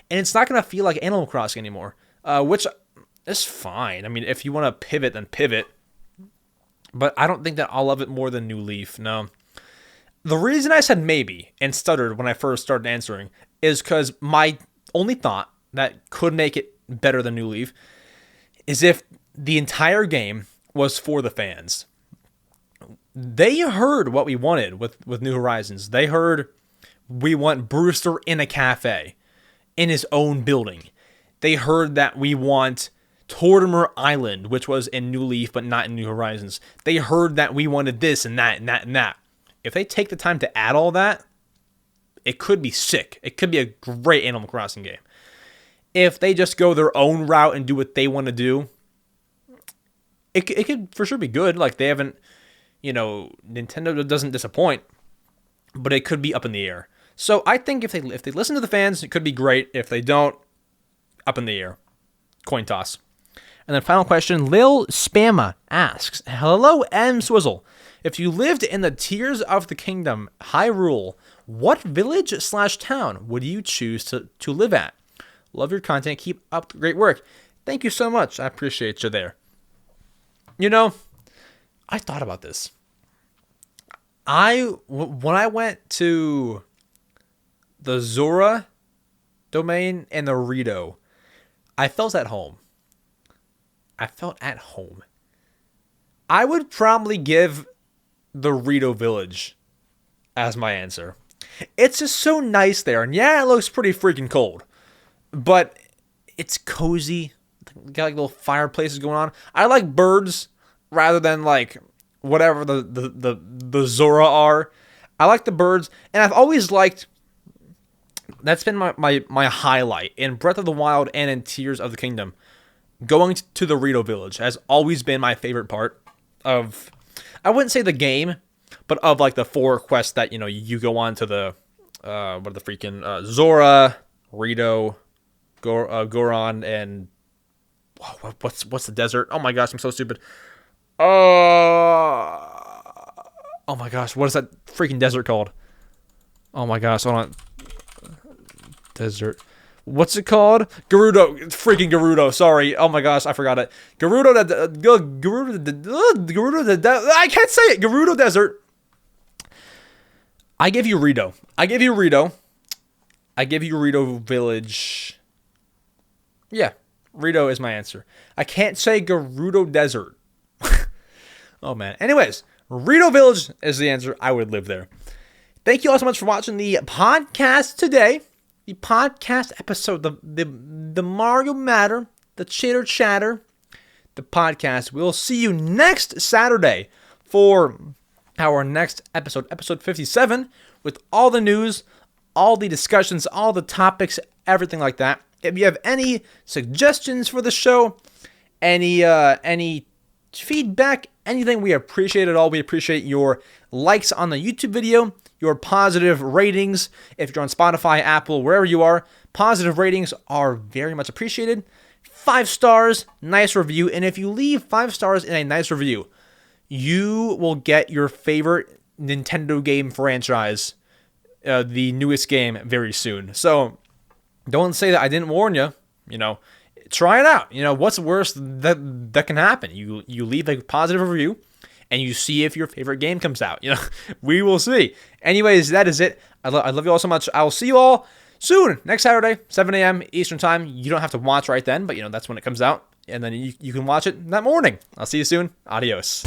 A: And it's not going to feel like Animal Crossing anymore, which is fine. I mean, if you want to pivot, then pivot. But I don't think that I'll love it more than New Leaf, no. The reason I said maybe and stuttered when I first started answering is because my only thought that could make it better than New Leaf is if the entire game was for the fans. They heard what we wanted with New Horizons. They heard we want Brewster in a cafe, in his own building. They heard that we want Tortimer Island, which was in New Leaf but not in New Horizons. They heard that we wanted this and that and that and that. If they take the time to add all that, it could be sick. It could be a great Animal Crossing game. If they just go their own route and do what they want to do, it could for sure be good. Like, they haven't, Nintendo doesn't disappoint, but it could be up in the air. So I think if they listen to the fans, it could be great. If they don't, up in the air. Coin toss. And then final question, Lil Spamma asks, hello M Swizzle. If you lived in the Tears of the Kingdom, Hyrule, what village/town would you choose to live at? Love your content. Keep up the great work. Thank you so much. I appreciate you there. I thought about this. When I went to the Zora domain and the Rito, I felt at home. I would probably give the Rito Village as my answer. It's just so nice there. And yeah, it looks pretty freaking cold. But it's cozy. Got like little fireplaces going on. I like birds rather than like whatever the Zora are. I like the birds. And I've always liked... That's been my highlight in Breath of the Wild and in Tears of the Kingdom. Going to the Rito Village has always been my favorite part of, I wouldn't say the game, but of like the 4 quests that, you go on to the, Zora, Rito, Goron, and, what's the desert? Oh my gosh, I'm so stupid. Oh my gosh, what is that freaking desert called? Oh my gosh, hold on. Desert. What's it called? Gerudo. Freaking Gerudo. Sorry. Oh my gosh, I forgot it. Gerudo. I can't say it. Gerudo Desert. I give you Rito. I give you Rito Village. Yeah. Rito is my answer. I can't say Gerudo Desert. Oh man. Anyways, Rito Village is the answer. I would live there. Thank you all so much for watching the podcast today. The podcast episode, the Mario Matter, the Chitter Chatter, the podcast. We'll see you next Saturday for our next episode, episode 57, with all the news, all the discussions, all the topics, everything like that. If you have any suggestions for the show, any feedback, anything, we appreciate it all. We appreciate your likes on the YouTube video, your positive ratings. If you're on Spotify, Apple, wherever you are, positive ratings are very much appreciated. 5 stars, nice review. And if you leave 5 stars in a nice review, you will get your favorite Nintendo game franchise, the newest game, very soon. So don't say that I didn't warn you. Try it out. What's the worst that can happen? You leave a positive review, and you see if your favorite game comes out. We will see. Anyways, that is it. I love you all so much. I will see you all soon, next Saturday, 7 a.m. Eastern Time. You don't have to watch right then, but, that's when it comes out. And then you can watch it that morning. I'll see you soon. Adios.